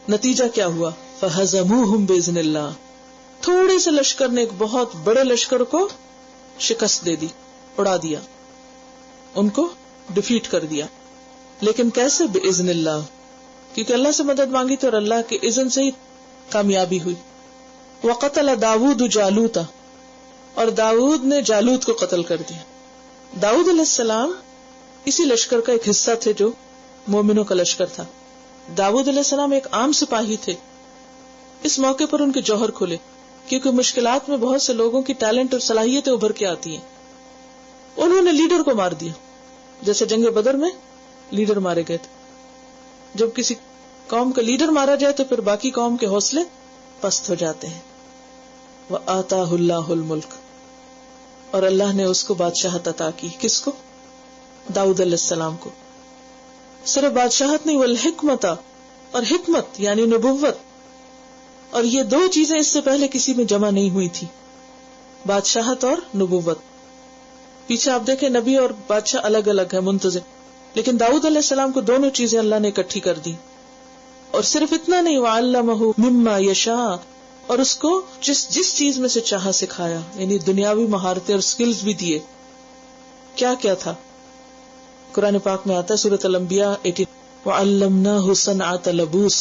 نتیجہ کیا ہوا؟ فَهَزَمُوهُمْ بِإِذْنِ اللَّهِ. تھوڑے سے لشکر نے ایک بہت بڑے لشکر کو شکست دے دی، اڑا دیا، ان کو ڈیفیٹ کر دیا. لیکن کیسے؟ بِإِذْنِ اللَّهِ. کیونکہ اللہ سے مدد مانگی تو اور اللہ کے اذن سے ہی کامیابی ہوئی. وَقَتَلَ داود جالوتا. اور داود نے جالوت کو قتل کر دیا. داود علیہ السلام اسی لشکر کا ایک حصہ تھے جو مومنوں کا لشکر تھا. داود علیہ السلام ایک عام سپاہی تھے. اس موقع پر ان کے جوہر کھلے، کیونکہ مشکلات میں بہت سے لوگوں کی ٹیلنٹ اور صلاحیتیں ابھر کے آتی ہیں. انہوں نے لیڈر کو مار دیا، جیسے جنگ بدر میں لیڈر مارے گئے تھے. جب کسی قوم کا لیڈر مارا جائے تو پھر باقی قوم کے حوصلے پست ہو جاتے ہیں. وَآتَاهُ اللَّهُ الْمُلْكَ. اور اللہ نے اس کو بادشاہت عطا کی. کس کو؟ داؤد علیہ السلام کو. صرف بادشاہت نہیں، والحکمت، اور حکمت یعنی نبوت. اور یہ دو چیزیں اس سے پہلے کسی میں جمع نہیں ہوئی تھی، بادشاہت اور نبوت. پیچھے آپ دیکھیں نبی اور بادشاہ الگ الگ ہے، منتظم، لیکن داؤد علیہ السلام کو دونوں چیزیں اللہ نے اکٹھی کر دی. اور صرف اتنا نہیں، وَعَلَّمَهُ مِمَّا يَشَاءُ. اور اس کو جس چیز میں سے چاہا سکھایا، یعنی دنیاوی مہارتیں اور سکلز بھی دیے. کیا کیا تھا؟ قرآن پاک میں آتا ہے سورۃ الانبیاء 18 وَعَلَّمْنَاهُ صَنْعَةَ لَبُوسٍ.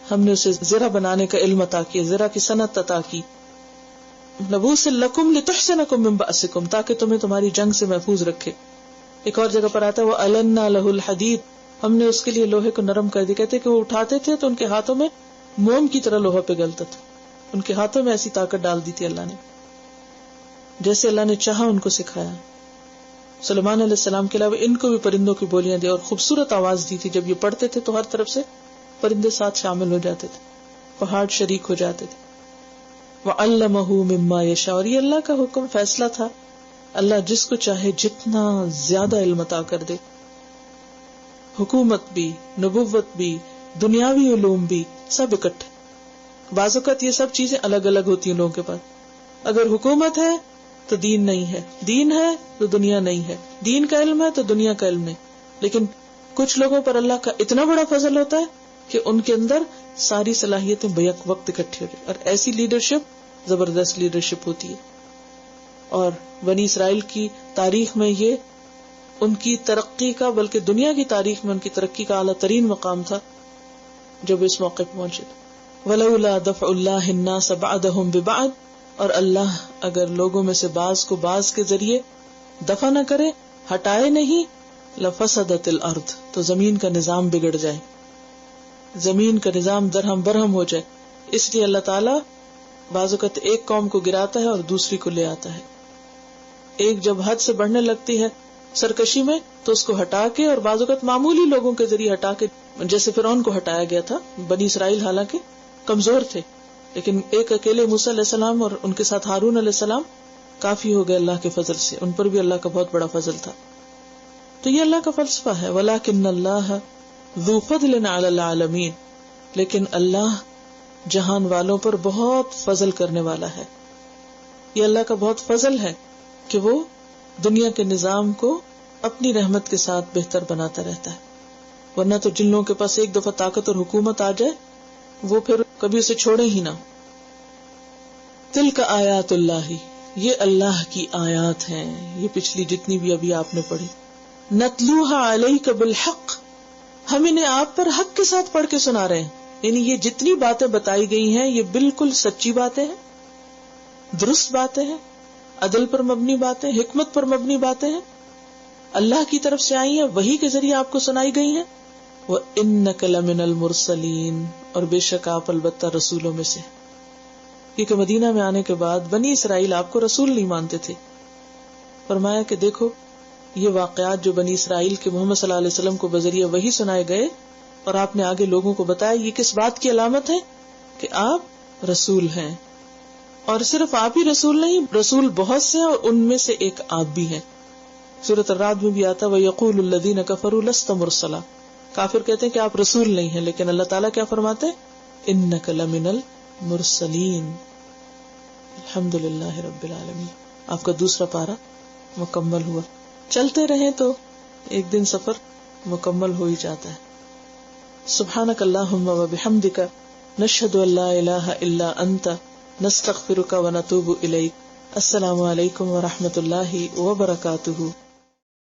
ہم نے اسے زرہ بنانے کا علم عطا کیا، زرہ کی صنعت عطا کی. لبوس لکم لتحسنکم من بأسکم، تاکہ تمہیں تمہاری جنگ سے محفوظ رکھے. ایک اور جگہ پر آتا ہے وَأَلَنَّا لَهُ الْحَدِيدَ. ہم نے اس کے لیے لوہے کو نرم کر دیا. کہتے کہ وہ اٹھاتے تھے تو ان کے ہاتھوں میں موم کی طرح لوہا پگھلتا تھا. ان کے ہاتھوں میں ایسی طاقت ڈال دی تھی اللہ نے، جیسے اللہ نے چاہا ان کو سکھایا. سلیمان علیہ السلام کے علاوہ ان کو بھی پرندوں کی بولیاں دی اور خوبصورت آواز دی تھی. جب یہ پڑھتے تھے تو ہر طرف سے پرندے ساتھ شامل ہو جاتے تھے، پہاڑ شریک ہو جاتے تھے. وَعَلَّمَهُ مِمَّا يَشَاءُ. اور یہ اللہ کا حکم فیصلہ تھا، اللہ جس کو چاہے جتنا زیادہ علم عطا کر دے. حکومت بھی، نبوت بھی، دنیاوی علوم بھی، سب اکٹھے. بعض اوقات یہ سب چیزیں الگ الگ ہوتی ہیں لوگوں کے پاس. اگر حکومت ہے تو دین نہیں ہے، دین ہے تو دنیا نہیں ہے، دین کا علم ہے تو دنیا کا علم نہیں. لیکن کچھ لوگوں پر اللہ کا اتنا بڑا فضل ہوتا ہے کہ ان کے اندر ساری صلاحیتیں بیک وقت اکٹھی ہو جائیں، اور ایسی لیڈرشپ زبردست لیڈرشپ ہوتی ہے. اور بنی اسرائیل کی تاریخ میں یہ ان کی ترقی کا، بلکہ دنیا کی تاریخ میں ان کی ترقی کا اعلیٰ ترین مقام تھا جب اس موقع پہ پہنچے. وَلَوْلَا دَفْعُ اللَّهِ النَّاسَ بَعْضَهُمْ بِبَعْضٍ اور اللہ اگر لوگوں میں سے بعض کو بعض کے ذریعے دفع نہ کرے، ہٹائے نہیں، لفسدت الارض، تو زمین کا نظام بگڑ جائے، زمین کا نظام درہم برہم ہو جائے. اس لیے اللہ تعالیٰ بعض اوقات ایک قوم کو گراتا ہے اور دوسری کو لے آتا ہے. ایک جب حد سے بڑھنے لگتی ہے سرکشی میں تو اس کو ہٹا کے، اور بعض اوقات معمولی لوگوں کے ذریعے ہٹا کے، جیسے فرعون کو ہٹایا گیا تھا. بنی اسرائیل حالانکہ کمزور تھے، لیکن ایک اکیلے موسیٰ علیہ السلام اور ان کے ساتھ ہارون علیہ السلام کافی ہو گئے اللہ کے فضل سے. ان پر بھی اللہ کا بہت بڑا فضل تھا. تو یہ اللہ کا فلسفہ ہے، وَلَٰكِنَّ اللَّهَ ذُو فَضْلٍ عَلَى الْعَالَمِينَ، لیکن اللہ جہان والوں پر بہت فضل کرنے والا ہے. یہ اللہ کا بہت فضل ہے کہ وہ دنیا کے نظام کو اپنی رحمت کے ساتھ بہتر بناتا رہتا ہے. ورنہ تو جن لوگوں کے پاس ایک دفعہ طاقت اور حکومت آ جائے وہ پھر کبھی اسے چھوڑے ہی نہ. تلک آیات اللہ، یہ اللہ کی آیات ہیں، یہ پچھلی جتنی بھی ابھی آپ نے پڑھی. نتلوہا علیک بالحق، ہم انہیں آپ پر حق کے ساتھ پڑھ کے سنا رہے ہیں. یعنی یہ جتنی باتیں بتائی گئی ہیں یہ بالکل سچی باتیں ہیں، درست باتیں ہیں، عدل پر مبنی باتیں، حکمت پر مبنی باتیں ہیں، اللہ کی طرف سے آئی ہیں، وحی کے ذریعے آپ کو سنائی گئی ہیں. وَإِنَّكَ لَمِنَ الْمُرْسَلِينَ، اور بے شک آپ البتہ رسولوں میں سے. کیونکہ مدینہ میں آنے کے بعد بنی اسرائیل آپ کو رسول نہیں مانتے تھے. فرمایا کہ دیکھو یہ واقعات جو بنی اسرائیل کے محمد صلی اللہ علیہ وسلم کو بذریعہ وحی سنائے گئے اور آپ نے آگے لوگوں کو بتایا، یہ کس بات کی علامت ہے کہ آپ رسول ہیں. اور صرف آپ ہی رسول نہیں، رسول بہت سے ہیں اور ان میں سے ایک آپ بھی ہیں. سورۃ الرعد میں بھی آتا وَيَقُولُ الَّذِينَ كَفَرُوا لَسْتَ مُرْسَلًا، کافر کہتے ہیں کہ آپ رسول نہیں ہیں، لیکن اللہ تعالیٰ کیا فرماتے ہیں؟ إِنَّكَ لَمِنَ الْمُرْسَلِينَ. الحمدللہ رب العالمین. آپ کا دوسرا پارہ مکمل ہوا. چلتے رہیں تو ایک دن سفر مکمل ہو ہی جاتا ہے. سبحانک اللہم وبحمدک، نشہد ان لا الہ الا انت، نستغفرک ونتوب الیک. السلام علیکم ورحمۃ اللہ وبرکاتہ.